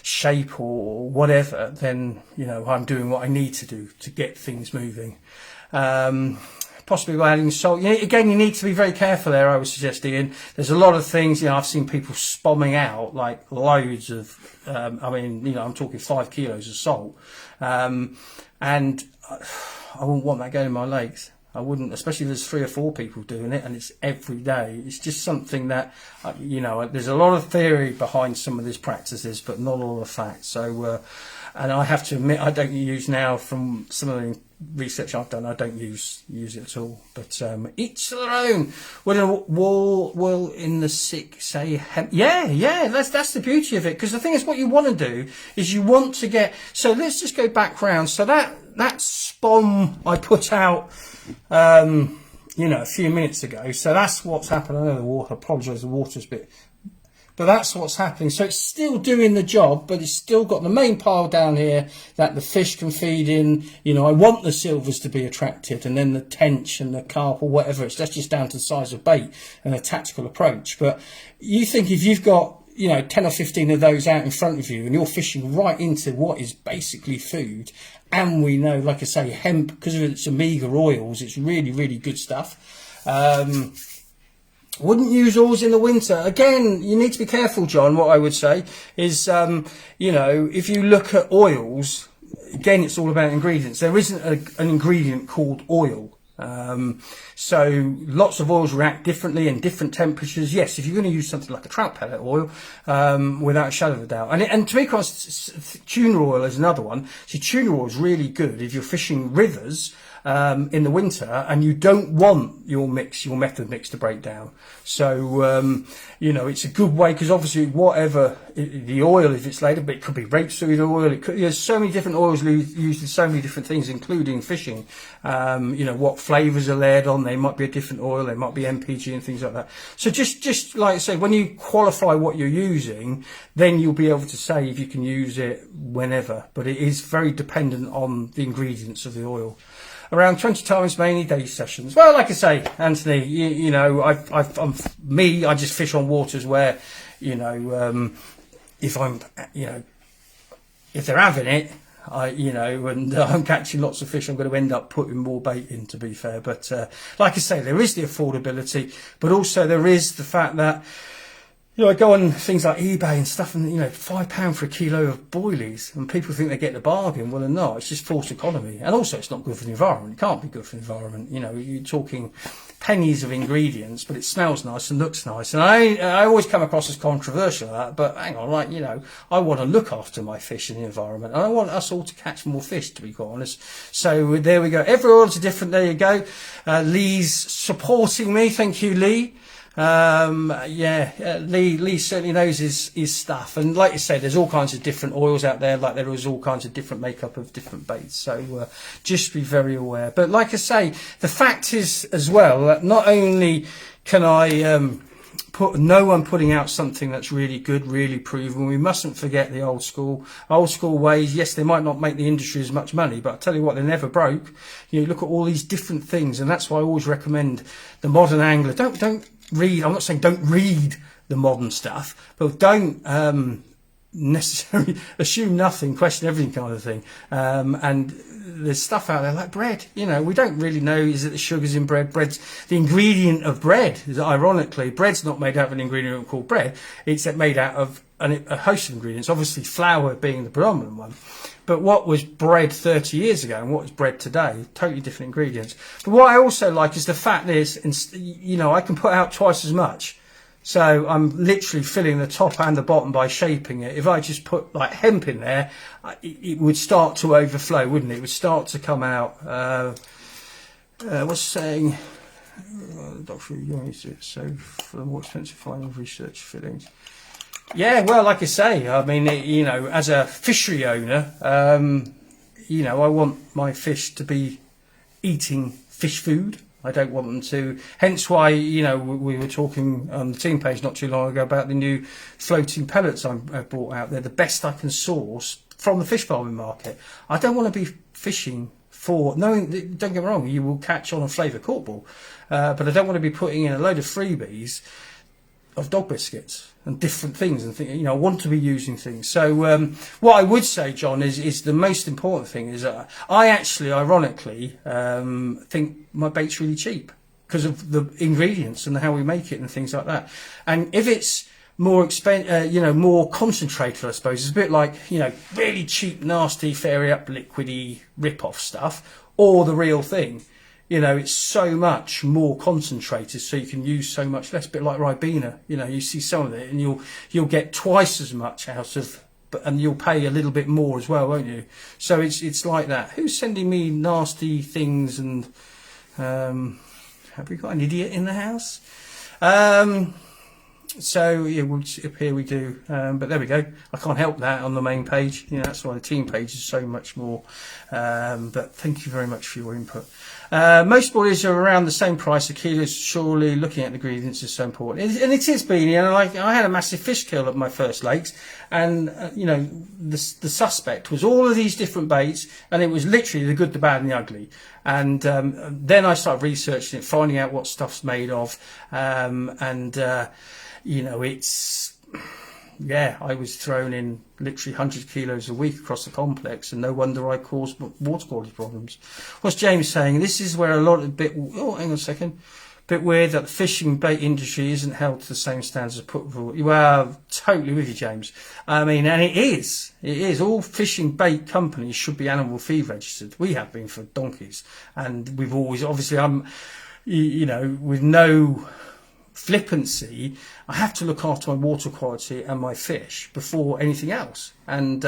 shape or whatever, then, you know, I'm doing what I need to do to get things moving. Possibly by adding salt. Again, you need to be very careful there, I would suggest, Ian. There's a lot of things, you know, I've seen people spomming out like loads of, I mean, you know, I'm talking 5 kilos of salt. And I wouldn't want that going in my lakes. I wouldn't, especially if there's 3 or 4 people doing it and it's every day. It's just something that, you know, there's a lot of theory behind some of these practices, but not all the facts. So, and I have to admit, I don't use now, from some of the research I've done, I don't use it at all. But each to their own. Will in the sick say hemp? Yeah. That's the beauty of it. Because the thing is, what you want to do is you want to get. So let's just go back round. So that spom I put out, you know, a few minutes ago. So that's what's happened. I know the water. I apologise, the water's a bit. But that's what's happening. So it's still doing the job, but it's still got the main pile down here that the fish can feed in. You know, I want the silvers to be attracted, and then the tench and the carp or whatever. That's just down to the size of bait and a tactical approach. But you think if you've got, you know, 10 or 15 of those out in front of you and you're fishing right into what is basically food, and we know, like I say, hemp, because of its omega oils, it's really, really good stuff. Wouldn't use oils in the winter. Again, you need to be careful, John. What I would say is, you know, if you look at oils, again, it's all about ingredients. There isn't an ingredient called oil. So lots of oils react differently in different temperatures. Yes, if you're going to use something like a trout pellet oil, without a shadow of a doubt. And to be honest, tuna oil is another one. So tuna oil is really good if you're fishing rivers in the winter and you don't want your method mix to break down. So, you know, it's a good way, because obviously whatever the oil, if it's later, but it could be rapeseed oil, there's so many different oils used in so many different things, including fishing. You know, what flavours are layered on, they might be a different oil, they might be MPG and things like that. So just like I say, when you qualify what you're using, then you'll be able to say if you can use it whenever, but it is very dependent on the ingredients of the oil. Around 20 times, mainly day sessions. Well, like I say, Anthony, you know, I just fish on waters where, you know, if I'm, you know, if they're having it, you know, and I'm catching lots of fish, I'm going to end up putting more bait in, to be fair. But like I say, there is the affordability, but also there is the fact that, you know, I go on things like eBay and stuff, and, you know, £5 for a kilo of boilies, and people think they get the bargain. Well, they're not. It's just false economy. And also, it's not good for the environment. It can't be good for the environment. You know, you're talking pennies of ingredients, but it smells nice and looks nice. And I always come across as controversial at that, but hang on, like, you know, I want to look after my fish and the environment, and I want us all to catch more fish, to be quite honest. So there we go. Every oil's different. There you go. Lee's supporting me. Thank you, Lee. Lee certainly knows his stuff, and like you say, there's all kinds of different oils out there, like there is all kinds of different makeup of different baits, so just be very aware. But like I say, the fact is as well that not only can I no one putting out something that's really good, really proven. We mustn't forget the old school ways. Yes, they might not make the industry as much money, but I tell you what, they're never broke. You know, look at all these different things, and that's why I always recommend the modern angler. Don't read. I'm not saying don't read the modern stuff, but don't necessarily assume nothing, question everything kind of thing. And there's stuff out there like bread. You know, we don't really know, is it the sugars in bread? Bread's the ingredient of bread. Is ironically, bread's not made out of an ingredient called bread. It's made out of a host of ingredients, obviously flour being the predominant one. But what was bread 30 years ago and what is bread today, totally different ingredients. But what I also like is the fact is, you know, I can put out twice as much. So I'm literally filling the top and the bottom by shaping it. If I just put like hemp in there, it would start to overflow, wouldn't it? It would start to come out. What's saying? Dr. So for the more expensive final research fillings. Yeah, well, like I say, I mean, you know, as a fishery owner, you know, I want my fish to be eating fish food. I don't want them to, hence why, you know, we were talking on the team page not too long ago about the new floating pellets I brought out. They're the best I can source from the fish farming market. I don't want to be fishing for, no, don't get me wrong, you will catch on a flavour cork ball, but I don't want to be putting in a load of freebies of dog biscuits and different things, and you know, I want to be using things. So what I would say, John, is the most important thing is I actually, ironically, think my bait's really cheap because of the ingredients and how we make it and things like that. And if it's more you know, more concentrated, I suppose, it's a bit like, you know, really cheap, nasty, fairy up, liquidy rip-off stuff, or the real thing. You know, it's so much more concentrated, so you can use so much less. A bit like Ribena, you know, you see some of it, and you'll get twice as much out of, and you'll pay a little bit more as well, won't you? So it's like that. Who's sending me nasty things? And have we got an idiot in the house? So yeah, up here we do, but there we go. I can't help that on the main page. You know, that's why the team page is so much more. But thank you very much for your input. Most boilies are around the same price a kilo. Surely looking at the ingredients is so important, and it is, Beanie. And I had a massive fish kill at my first lakes, and you know, the suspect was all of these different baits, and it was literally the good, the bad, and the ugly. And then I started researching it, finding out what stuff's made of, you know, it's, yeah, I was thrown in literally 100 kilos a week across the complex, and no wonder I caused water quality problems. What's James saying? This is where a lot of oh, hang on a second. Bit weird that the fishing bait industry isn't held to the same standards as put forward. Well, totally with you, James. I mean, and it is. All fishing bait companies should be animal feed registered. We have been for donkeys, and we've always, obviously, you know, with no flippancy, I have to look after my water quality and my fish before anything else. And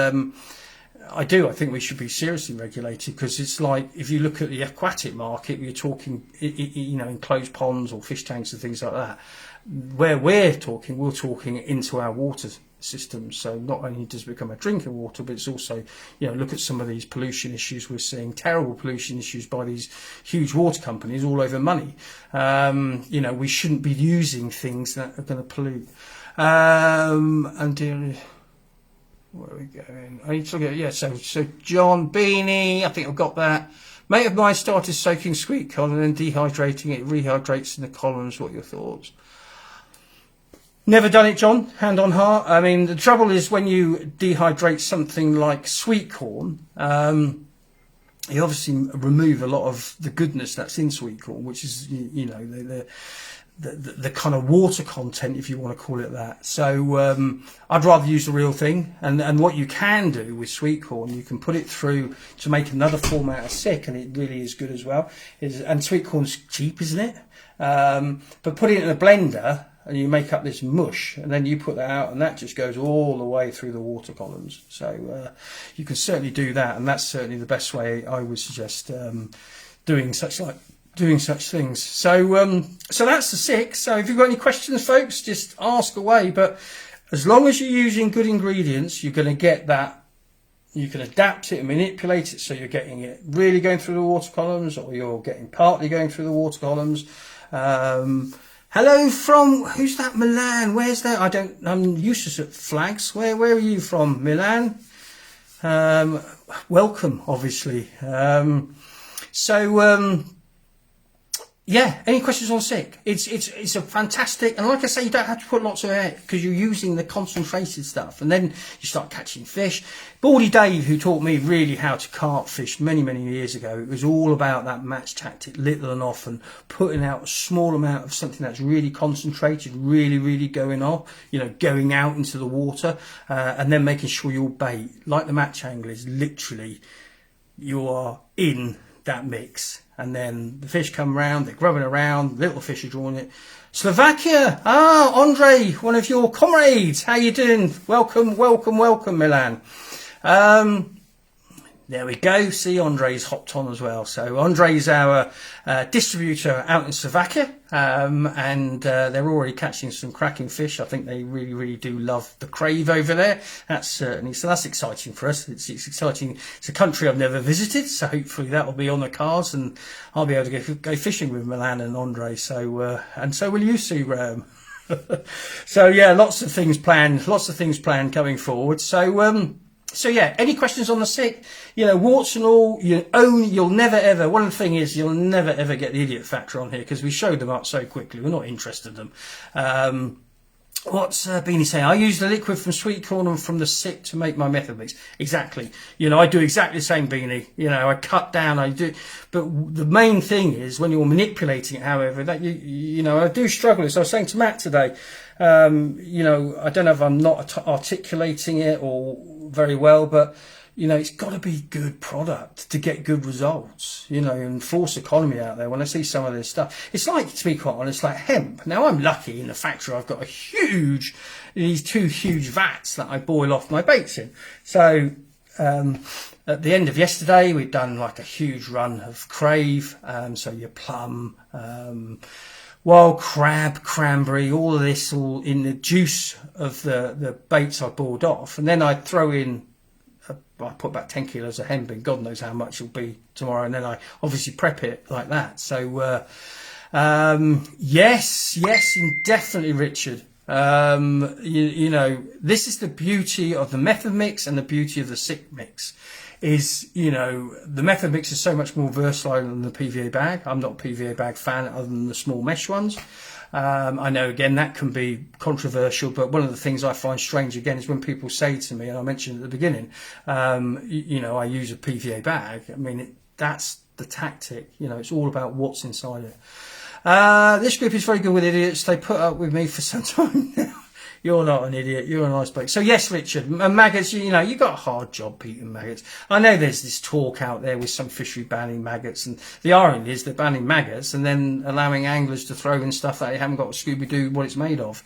I think we should be seriously regulated, because it's like, if you look at the aquatic market, you're talking, you know, enclosed ponds or fish tanks and things like that. Where we're talking into our water system. So not only does it become a drinking water, but it's also, you know, look at some of these pollution issues we're seeing, terrible pollution issues by these huge water companies all over money. You know, we shouldn't be using things that are going to pollute. And where are we going? I need to look at, yeah, so John Beanie, I think I've got that. Mate of mine started soaking sweet corn and then dehydrating it. It rehydrates in the columns. What are your thoughts? Never done it, John, hand on heart. I mean, the trouble is when you dehydrate something like sweet corn, you obviously remove a lot of the goodness that's in sweet corn, which is, you know, the kind of water content, if you want to call it that. So I'd rather use the real thing. And what you can do with sweet corn, you can put it through to make another form out of sick, and it really is good as well. And sweet corn's cheap, isn't it? But put it in a blender, and you make up this mush, and then you put that out, and that just goes all the way through the water columns. So you can certainly do that, and that's certainly the best way I would suggest doing such things. So so that's the 6. So if you've got any questions, folks, just ask away. But as long as you're using good ingredients, you're going to get that. You can adapt it and manipulate it so you're getting it really going through the water columns, or you're getting partly going through the water columns. Hello from, who's that, Milan? Where's that? I'm useless at flags. Where are you from, Milan? Welcome, obviously. Yeah, any questions on sick? It's a fantastic, and like I say, you don't have to put lots of it because you're using the concentrated stuff, and then you start catching fish. Baldy Dave, who taught me really how to carp fish many years ago, it was all about that match tactic, little and often, putting out a small amount of something that's really concentrated, really going off, going out into the water, and then making sure your bait, like the match angler, is literally you are in that mix. And then the fish come round, they're grubbing around, little fish are drawing it. Slovakia! Andre, one of your comrades, how you doing? Welcome, Milan. There we go. See, Andre's hopped on as well. So Andre's our distributor out in Slovakia, and they're already catching some cracking fish. I think they really do love the crave over there. That's certainly, so that's exciting for us. It's exciting. It's a country I've never visited, so hopefully that will be on the cards, and I'll be able to go fishing with Milan and Andre. So and so will you, Sue Graham. So yeah, lots of things planned coming forward. So yeah, any questions on the sick? Warts and all, you'll never ever, one of the things is you'll never ever get the idiot factor on here because we showed them up so quickly. We're not interested in them. What's Beanie saying? I use the liquid from sweet corn and from the sick to make my method mix. Exactly. I do exactly the same, Beanie. I cut down, I do. But the main thing is when you're manipulating it, however, that I do struggle. So I was saying to Matt today, I don't know if I'm not articulating it or very well, but it's got to be good product to get good results, and force economy out there. When I see some of this stuff, it's like, to be quite honest, like hemp. Now I'm lucky in the factory, I've got these two huge vats that I boil off my baits in. So, at the end of yesterday, we'd done like a huge run of crave. So your plum, wild crab, cranberry, all of this, all in the juice of the baits I boiled off. And then I'd throw in, I put about 10 kilos of hemp in, God knows how much it'll be tomorrow. And then I obviously prep it like that. So, yes, definitely, Richard. This is the beauty of the method mix and the beauty of the sick mix. Is, the method mix is so much more versatile than the PVA bag. I'm not a PVA bag fan other than the small mesh ones. I know, again, that can be controversial, but one of the things I find strange, again, is when people say to me, and I mentioned at the beginning, I use a PVA bag. I mean, that's the tactic. It's all about what's inside it. This group is very good with idiots. They put up with me for some time now. You're not an idiot. You're a nice bloke. So yes, Richard, maggots, you got a hard job eating maggots. I know there's this talk out there with some fishery banning maggots, and the irony is they're banning maggots and then allowing anglers to throw in stuff that they haven't got to Scooby-Doo what it's made of.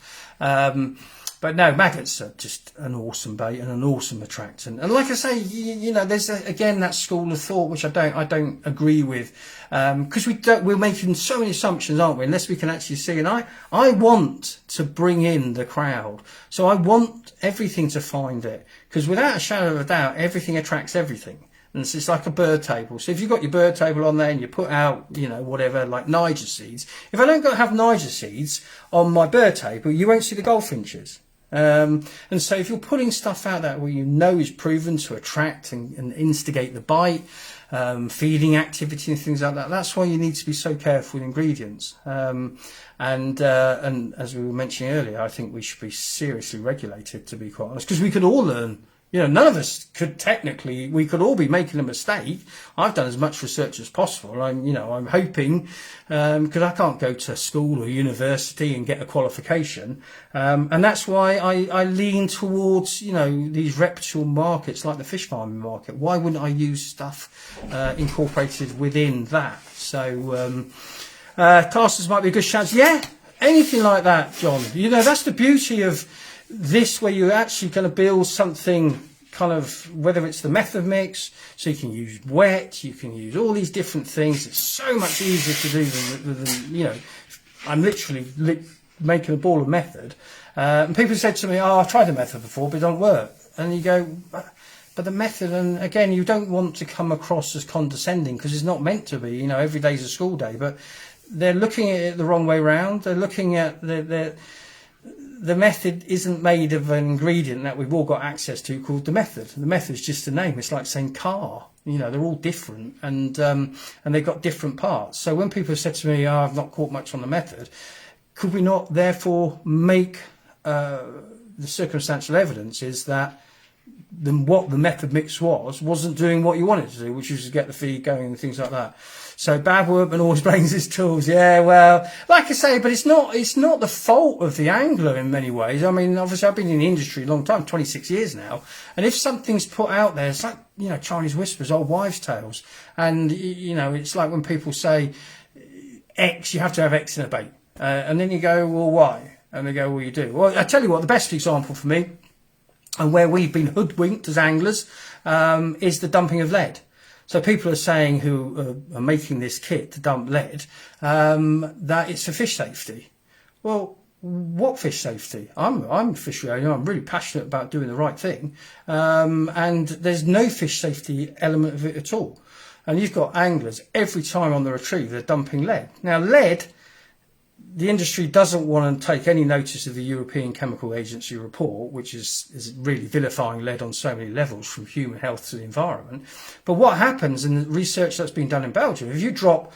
But no, maggots are just an awesome bait and an awesome attractant. And like I say, there's again that school of thought which I don't agree with, because we're making so many assumptions, aren't we? Unless we can actually see. And I want to bring in the crowd, so I want everything to find it, because without a shadow of a doubt, everything attracts everything. And it's like a bird table. So if you've got your bird table on there and you put out, whatever, like Niger seeds. If I don't have Niger seeds on my bird table, you won't see the goldfinches. And so if you're putting stuff out that is proven to attract and instigate the bite, feeding activity and things like that, that's why you need to be so careful with ingredients. And as we were mentioning earlier, I think we should be seriously regulated, to be quite honest, because we could all learn. None of us could we could all be making a mistake. I've done as much research as possible. I'm hoping, because I can't go to school or university and get a qualification. And that's why I lean towards, these reputable markets like the fish farming market. Why wouldn't I use stuff, incorporated within that? So, casters might be a good chance. Yeah, anything like that, John. That's the beauty of this, where you're actually going to build something kind of, whether it's the method mix, so you can use wet, you can use all these different things. It's so much easier to do than I'm literally making a ball of method. And people said to me, I've tried the method before, but it don't work. And you go, but the method, and again, you don't want to come across as condescending, because it's not meant to be. Every day's a school day, but they're looking at it the wrong way round. They're looking at the method isn't made of an ingredient that we've all got access to called the method. The method is just a name. It's like saying car. You know, they're all different, and they've got different parts. So when people have said to me, "Oh, I've not caught much on the method," could we not therefore make the circumstantial evidence is that what the method mix wasn't doing what you wanted to do, which was to get the feed going and things like that. So bad workman always blames his tools. Yeah, well, like I say, but it's not the fault of the angler in many ways. I mean, obviously I've been in the industry a long time, 26 years now. And if something's put out there, it's like, you know, Chinese whispers, old wives' tales. And, you know, it's like when people say X, you have to have X in a bait. And then you go, well, why? And they go, well, you do. Well, I tell you what, the best example for me, and where we've been hoodwinked as anglers, is the dumping of lead. So people are saying who are making this kit to dump lead, that it's for fish safety. Well, what fish safety? I'm a fishery owner. I'm really passionate about doing the right thing. And there's no fish safety element of it at all. And you've got anglers every time on the retrieve, they're dumping lead. Now lead, the industry doesn't want to take any notice of the European Chemical Agency report, which is really vilifying lead on so many levels, from human health to the environment. But what happens in the research that's been done in Belgium, if you drop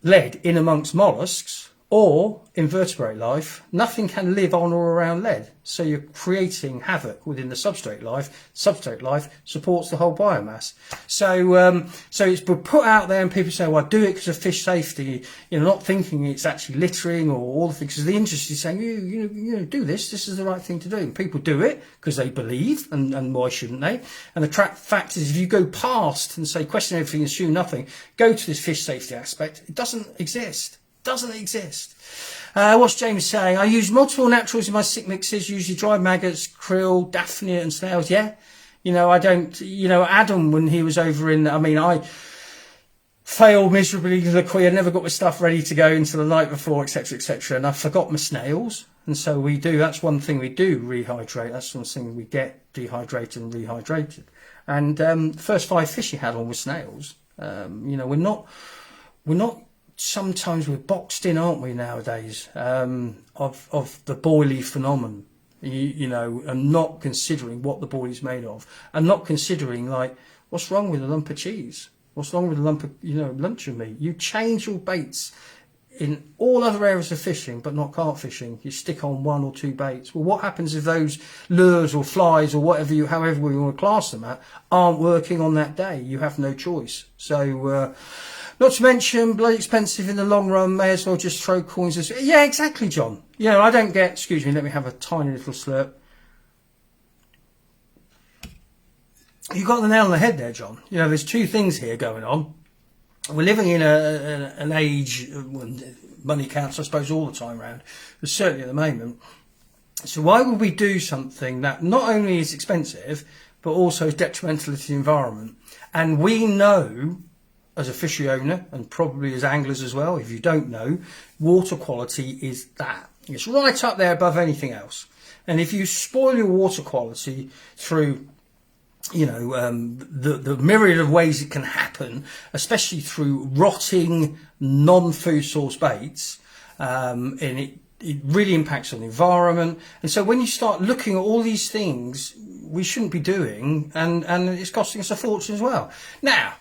lead in amongst molluscs or invertebrate life, nothing can live on or around lead. So you're creating havoc within the substrate life. Substrate life supports the whole biomass. So it's been put out there, and people say, well, I do it because of fish safety. You're not thinking it's actually littering or all the things. Because the industry is saying, you know, do this. This is the right thing to do. And people do it because they believe, and why shouldn't they? And the fact is, if you go past and say question everything, assume nothing, go to this fish safety aspect, it doesn't exist. Doesn't exist. What's James saying? I use multiple naturals in my sick mixes, usually dried maggots, krill, daphnia and snails. Yeah. You know, I don't, you know, Adam, when he was over in, I mean, I failed miserably to the quay. I never got my stuff ready to go until the night before, etc., etc. And I forgot my snails. And so we do, that's one thing we do, rehydrate. That's one thing we get dehydrated and rehydrated. And the first 5 fish he had on were snails. You know, we're not, sometimes we're boxed in, aren't we, nowadays, of the boilie phenomenon, you know, and not considering what the boilie's made of, and not considering, like, what's wrong with a lump of cheese? What's wrong with a lump of, you know, luncheon meat? You change your baits in all other areas of fishing, but not carp fishing. You stick on 1 or 2 baits. Well, what happens if those lures or flies or whatever however you want to class them at, aren't working on that day? You have no choice. So, not to mention, bloody expensive in the long run, may as well just throw coins as... Yeah, exactly, John. You know, I don't get... Excuse me, let me have a tiny little slurp. You got the nail on the head there, John. You know, there's 2 things here going on. We're living in an age when money counts, I suppose, all the time around, but certainly at the moment. So why would we do something that not only is expensive, but also is detrimental to the environment? And we know, as a fishery owner, and probably as anglers as well, if you don't know, water quality is that. It's right up there above anything else. And if you spoil your water quality through, you know, the myriad of ways it can happen, especially through rotting non-food source baits, and it really impacts on the environment. And so when you start looking at all these things we shouldn't be doing, and it's costing us a fortune as well. Now,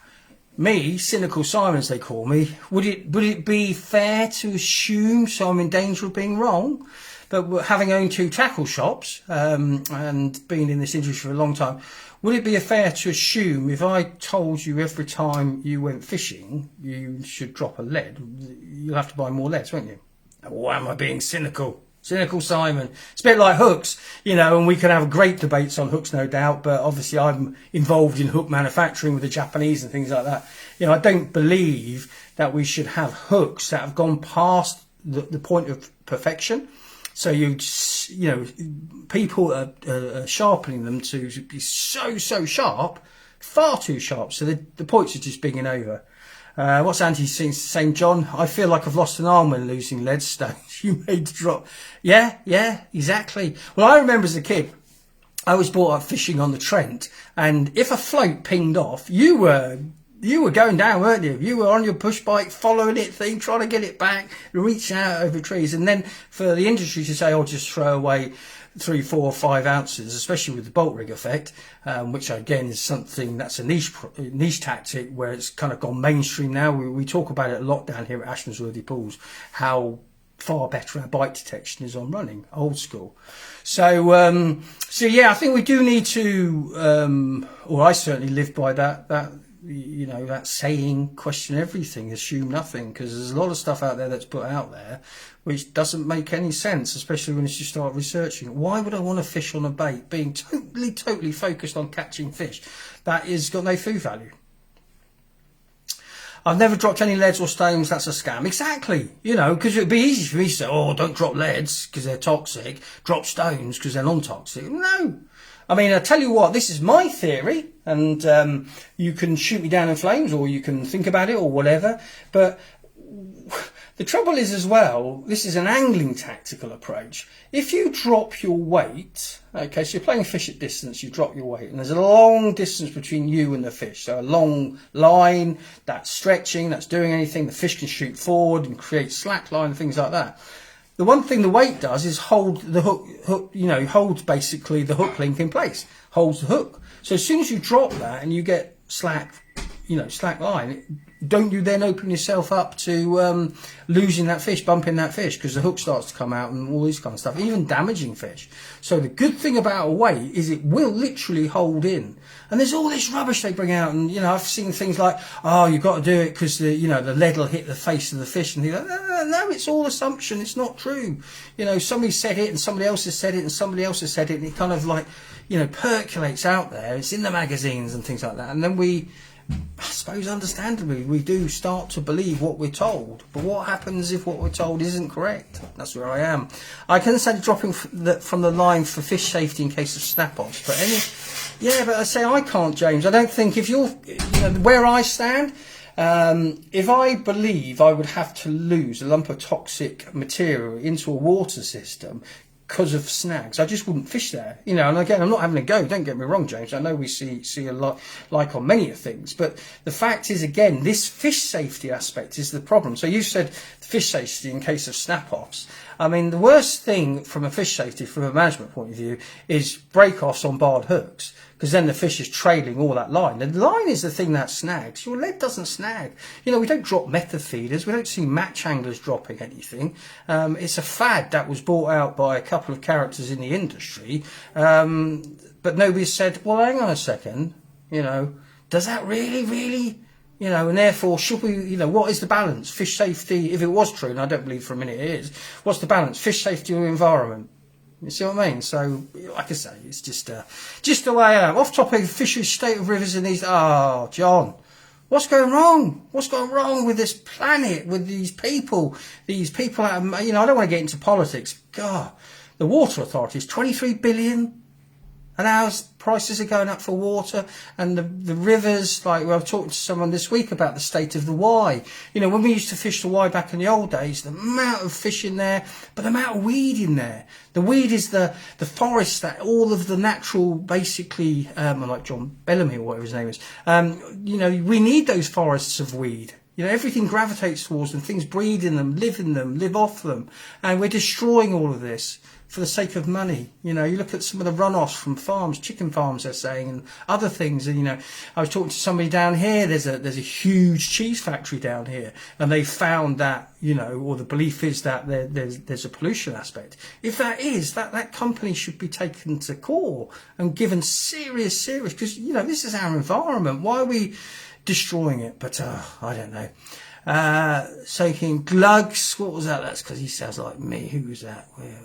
me, cynical Simon as they call me, would it be fair to assume, so I'm in danger of being wrong, but having owned 2 tackle shops and been in this industry for a long time, would it be fair to assume if I told you every time you went fishing you should drop a lead, you'll have to buy more leads, won't you? Why am I being cynical? Cynical Simon. It's a bit like hooks, you know, and we can have great debates on hooks, no doubt, but obviously I'm involved in hook manufacturing with the Japanese and things like that. You know, I don't believe that we should have hooks that have gone past the point of perfection. So you know, people are sharpening them to be so sharp, far too sharp. So the points are just bigging over. What's Andy saying, John? I feel like I've lost an arm when losing lead stones. You made the drop. Yeah, exactly. Well, I remember as a kid, I was brought up fishing on the Trent, and if a float pinged off, you were You were going down, weren't you? You were on your push bike, following it, trying to get it back, reaching out over trees. And then for the industry to say, oh, just throw away 3, 4, 5 ounces, especially with the bolt rig effect, which again is something that's a niche tactic where it's kind of gone mainstream now. We talk about it a lot down here at Ashmansworthy Pools, how far better our bite detection is on running, old school. So yeah, I think we do need to, or I certainly live by that that saying, question everything, assume nothing, because there's a lot of stuff out there that's put out there which doesn't make any sense, especially when you start researching. Why would I want to fish on a bait being totally focused on catching fish? That is got no food value. I've never dropped any leads or stones, that's a scam. Exactly, because it'd be easy for me to say, oh, don't drop leads because they're toxic, drop stones because they're non-toxic. No. I mean, I tell you what, this is my theory, and you can shoot me down in flames, or you can think about it, or whatever, but the trouble is as well, this is an angling tactical approach. If you drop your weight, okay, so you're playing fish at distance, you drop your weight, and there's a long distance between you and the fish. So a long line, that's stretching, that's doing anything, the fish can shoot forward and create slack line and things like that. The one thing the weight does is hold the hook, holds basically the hook link in place, holds the hook. So as soon as you drop that and you get slack line, don't you then open yourself up to losing that fish, bumping that fish, because the hook starts to come out and all this kind of stuff, even damaging fish. So the good thing about a weight is it will literally hold in. And there's all this rubbish they bring out, and I've seen things like, oh, you've got to do it because the lead will hit the face of the fish, and things like, no, it's all assumption, it's not true. Somebody said it, and somebody else has said it, and somebody else has said it, and it kind of like percolates out there. It's in the magazines and things like that, and then I suppose understandably we do start to believe what we're told. But what happens if what we're told isn't correct? That's where I am. I can say dropping from the line for fish safety in case of snap-offs, but but I say I can't, James. I don't think if you're where I stand, if I believe I would have to lose a lump of toxic material into a water system because of snags, I just wouldn't fish there. And again, I'm not having a go, don't get me wrong, James. I know we see a lot like on many of things, but the fact is, again, this fish safety aspect is the problem. So you said fish safety in case of snap-offs. I mean, the worst thing from a fish safety, from a management point of view, is break-offs on barred hooks, because then the fish is trailing all that line. The line is the thing that snags. Your lead doesn't snag. We don't drop method feeders. We don't see match anglers dropping anything. It's a fad that was brought out by a couple of characters in the industry. But nobody said, well, hang on a second, does that really, and therefore, should we, what is the balance? Fish safety, if it was true, and I don't believe for a minute it is, what's the balance? Fish safety or environment? You see what I mean? So, like I say, it's just the way I am. Off topic, fisheries, state of rivers and these, John, what's going wrong? What's going wrong with this planet, with these people that are, I don't want to get into politics. God, the water authority is 23 billion. And our prices are going up for water, and the rivers, like I was talking to someone this week about the state of the Wye. When we used to fish the Wye back in the old days, the amount of fish in there, but the amount of weed in there. The weed is the forest that all of the natural, basically, like John Bellamy or whatever his name is, we need those forests of weed. Everything gravitates towards them, things breed in them, live off them, and we're destroying all of this for the sake of money. You look at some of the runoffs from farms, chicken farms, they're saying, and other things. And I was talking to somebody down here. There's a huge cheese factory down here, and they found that or the belief is that there's a pollution aspect. If that is, that company should be taken to court and given serious, because this is our environment. Why are we destroying it? But I don't know. Soaking glugs. What was that? That's because he sounds like me. Who was that? Where?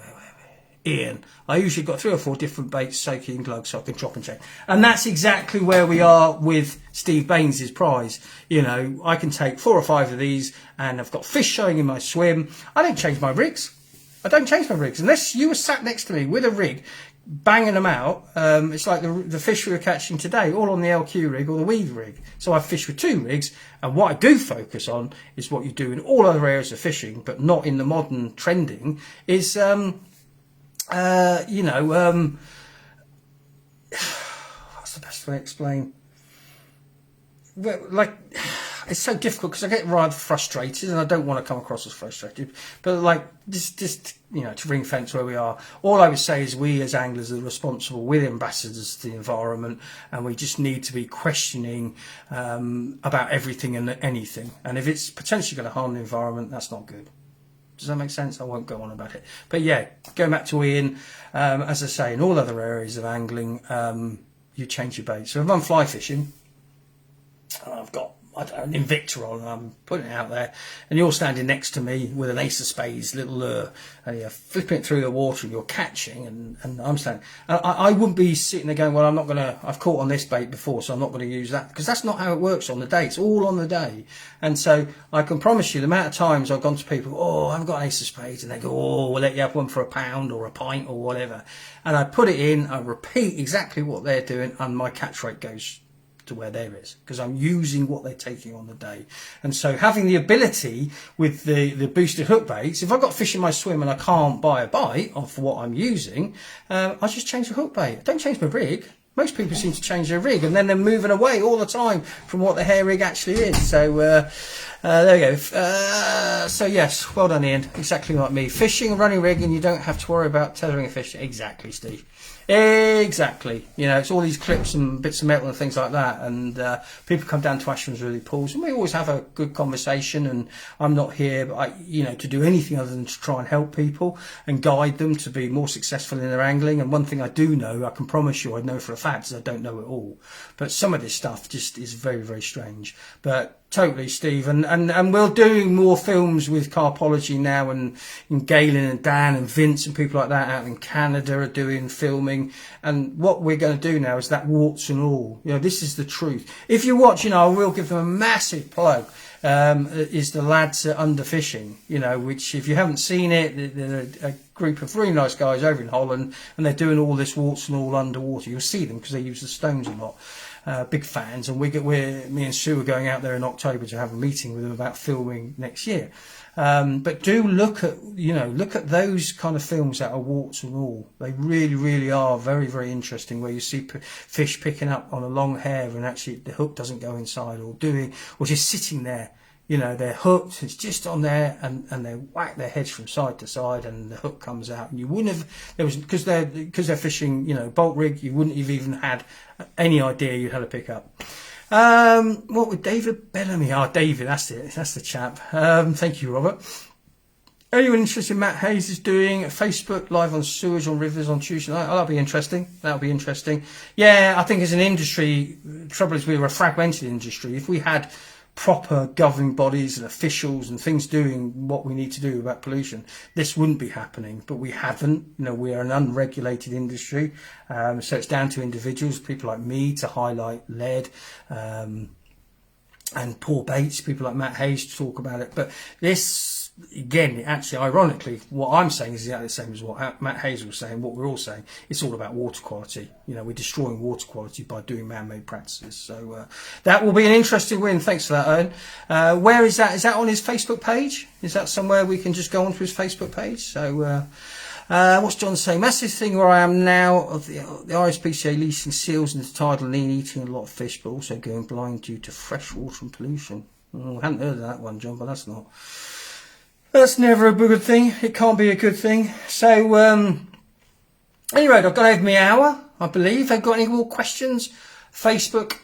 Ian. I usually got 3 or 4 different baits soaking glugs so I can chop and change. And that's exactly where we are with Steve Baines's prize. I can take 4 or 5 of these, and I've got fish showing in my swim. I don't change my rigs. Unless you were sat next to me with a rig, banging them out. It's like the fish we were catching today, all on the LQ rig or the weed rig. So I fish with 2 rigs, and what I do focus on is what you do in all other areas of fishing, but not in the modern trending, is what's the best way to explain? like, it's so difficult because I get rather frustrated, and I don't want to come across as frustrated. But like, just to ring fence where we are, all I would say is we as anglers are responsible. We're ambassadors to the environment, and we just need to be questioning about everything and anything. And if it's potentially going to harm the environment, that's not good. Does that make sense? I won't go on about it. But yeah, going back to Ian, as I say, in all other areas of angling, you change your bait. So if I'm fly fishing, I've got an Invicta on, I'm putting it out there, and you're standing next to me with an Ace of Spades little lure, and you're flipping it through the water and you're catching, and I'm standing. I wouldn't be sitting there going, well, I've caught on this bait before, so I'm not going to use that, because that's not how it works on the day. It's all on the day. And so I can promise you the amount of times I've gone to people, oh, I haven't got an Ace of Spades, and they go, oh, we'll let you have one for £1 or a pint or whatever. And I put it in, I repeat exactly what they're doing, and my catch rate goes to where there is, because I'm using what they're taking on the day. And so having the ability with the boosted hook baits, if I've got fish in my swim and I can't buy a bite off what I'm using, I just change the hook bait. I don't change my rig. Most people seem to change their rig, and then they're moving away all the time from what the hair rig actually is. So there we go. So yes, well done, Ian. Exactly like me. Fishing and running rig, and you don't have to worry about tethering a fish. Exactly, Steve. Exactly. It's all these clips and bits of metal and things like that, and people come down to Ashram's really pools, and we always have a good conversation. And I'm not here, to do anything other than to try and help people and guide them to be more successful in their angling. And one thing I do know, I can promise you, I know for a fact, is I don't know it all. But some of this stuff just is very, very strange. But totally, Steve, and we're doing more films with Carpology now, and Galen and Dan and Vince and people like that out in Canada are doing filming. And what we're going to do now is that warts and all. This is the truth. If you watch, I will give them a massive plug. Is the lads at Underfishing, which if you haven't seen it, they're a group of really nice guys over in Holland, and they're doing all this warts and all underwater. You'll see them because they use the stones a lot. Big fans, and me and Sue are going out there in October to have a meeting with them about filming next year. But do look at those kind of films that are warts and all. They really, really are very, very interesting, where you see fish picking up on a long hair and actually the hook doesn't go inside, or just sitting there. They're hooked, it's just on there, and they whack their heads from side to side, and the hook comes out. And you wouldn't have, because they're fishing, bolt rig, you wouldn't have even had any idea you had to pick up. What with David Bellamy? David, that's it. That's the chap. Thank you, Robert. Anyone interested in Matt Hayes is doing a Facebook live on sewage on rivers on Tuesday night? That'll be interesting. Yeah, I think as an industry, the trouble is we're a fragmented industry. If we had proper governing bodies and officials and things doing what we need to do about pollution, this wouldn't be happening. But we haven't. We are an unregulated industry, so it's down to individuals, people like me, to highlight lead and poor baits, people like Matt Hayes to talk about it. But this, again, actually, ironically, what I'm saying is exactly the same as what Matt Hayes was saying, what we're all saying. It's all about water quality. We're destroying water quality by doing man-made practices. So that will be an interesting win. Thanks for that, Owen. Where is that? Is that on his Facebook page? Is that somewhere we can just go onto his Facebook page? So what's John saying? Massive thing where I am now of the RSPCA leasing seals into tidal and eating a lot of fish, but also going blind due to freshwater and pollution. I hadn't heard of that one, John, but that's never a good thing. It can't be a good thing. So, anyway, I've got over my hour, I believe. I've got any more questions? Facebook.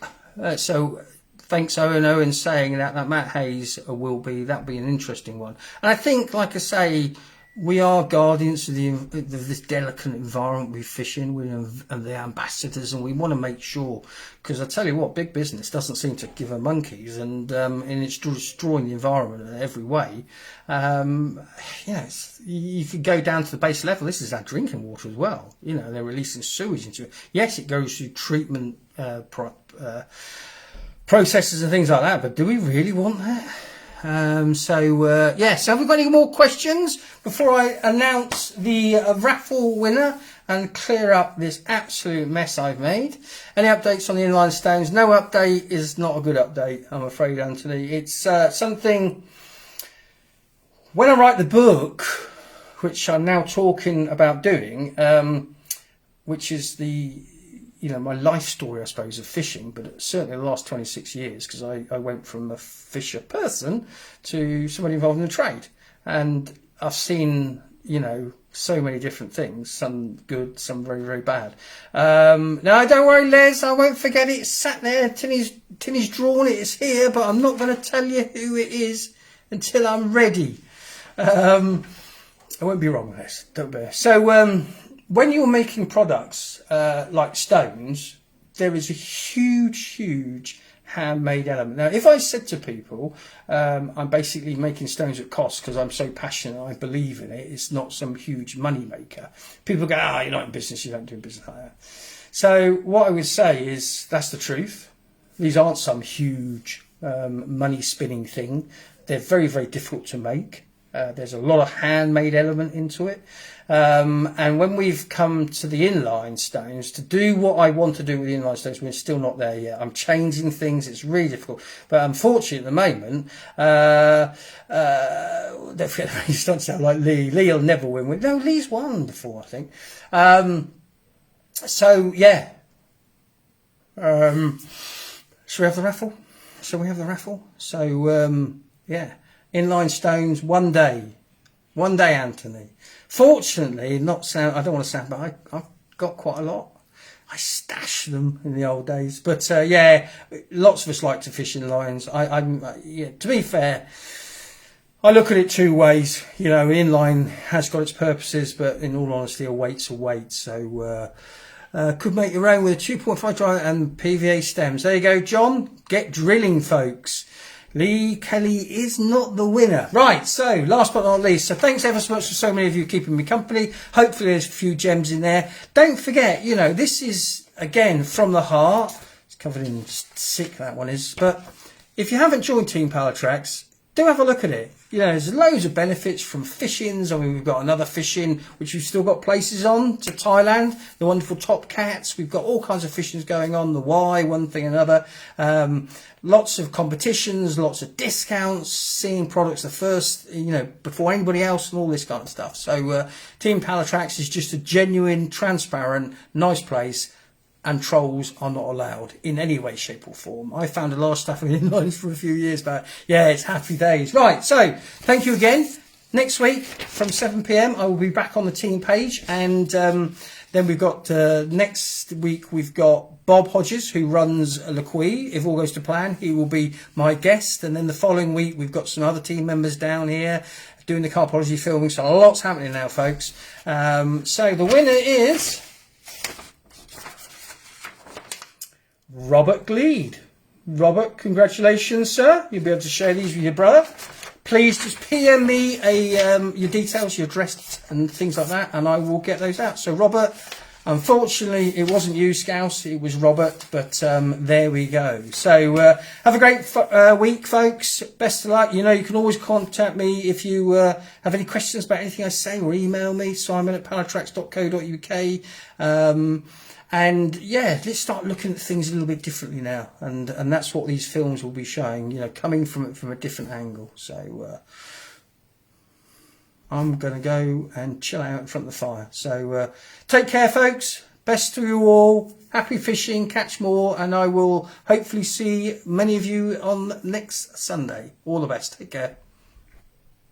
So, thanks, Owen saying that Matt Hayes that'll be an interesting one. And I think, like I say, we are guardians of this delicate environment we fish in. We're the ambassadors, and we want to make sure, because I tell you what, big business doesn't seem to give a monkeys, and it's destroying the environment in every way. You could go down to the base level. This is our drinking water as well. They're releasing sewage into it. Yes, it goes through treatment processes and things like that, but do we really want that? So have we got any more questions before I announce the raffle winner and clear up this absolute mess I've made? Any updates on the inline stones? No update is not a good update, I'm afraid, Anthony. It's something, when I write the book, which I'm now talking about doing, which is the my life story, I suppose, of fishing, but certainly the last 26 years, because I went from a fisher person to somebody involved in the trade. And I've seen, so many different things, some good, some very, very bad. No, don't worry, Les, I won't forget it. It's sat there, Tinny's drawn it, it's here, but I'm not going to tell you who it is until I'm ready. I won't be wrong, Les, don't be. So, when you're making products like stones, there is a huge handmade element. Now, if I said to people, I'm basically making stones at cost because I'm so passionate, I believe in it, it's not some huge money maker. People go, you're not in business, you don't do business like that. So what I would say is that's the truth. These aren't some huge money spinning thing. They're very, very difficult to make. There's a lot of handmade element into it. And when we've come to the inline stones, to do what I want to do with the inline stones, we're still not there yet. I'm changing things. It's really difficult. But unfortunately, at the moment, don't forget, you don't sound like Lee. Lee will never win. No, Lee's won before, I think. So, yeah. Shall we have the raffle? So, yeah. Inline stones, one day, Anthony. Fortunately, I don't want to sound, but I've got quite a lot. I stashed them in the old days. But, yeah, lots of us like to fish in lines. To be fair, I look at it two ways. Inline has got its purposes, but in all honesty, a weight's a weight. So, could make your own with a 2.5 dry and PVA stems. There you go, John. Get drilling, folks. Lee Kelly is not the winner. Right, so last but not least, so thanks ever so much for so many of you keeping me company. Hopefully there's a few gems in there. Don't forget, this is, again, from the heart. It's covered in sick, that one is. But if you haven't joined Team Pallatrax, do have a look at it. There's loads of benefits from fishings. I mean, we've got another fishing, which we've still got places on, to Thailand. The wonderful top cats. We've got all kinds of fishings going on. The Y, one thing another. Lots of competitions, lots of discounts, seeing products the first, before anybody else and all this kind of stuff. So, Team Pallatrax is just a genuine, transparent, nice place. And trolls are not allowed in any way, shape or form. I found a lot of stuff in inlines for a few years back. Yeah, it's happy days. Right, so thank you again. Next week from 7 p.m. I will be back on the team page. And then we've got next week we've got Bob Hodges, who runs Lequy. If all goes to plan, he will be my guest. And then the following week we've got some other team members down here doing the carpology filming. So lots happening now, folks. So the winner is Robert Gleed. Robert, congratulations, sir. You'll be able to share these with your brother. Please just PM me your details, your address and things like that, and I will get those out. So, Robert, unfortunately, it wasn't you, Scouse, it was Robert, but there we go. So, have a great week, folks. Best of luck. You can always contact me if you have any questions about anything I say, or email me, simon@pallatrax.co.uk. And yeah, let's start looking at things a little bit differently now, and that's what these films will be showing. Coming from a different angle. So I'm gonna go and chill out in front of the fire. So take care, folks. Best to you all. Happy fishing. Catch more, and I will hopefully see many of you on next Sunday. All the best. Take care.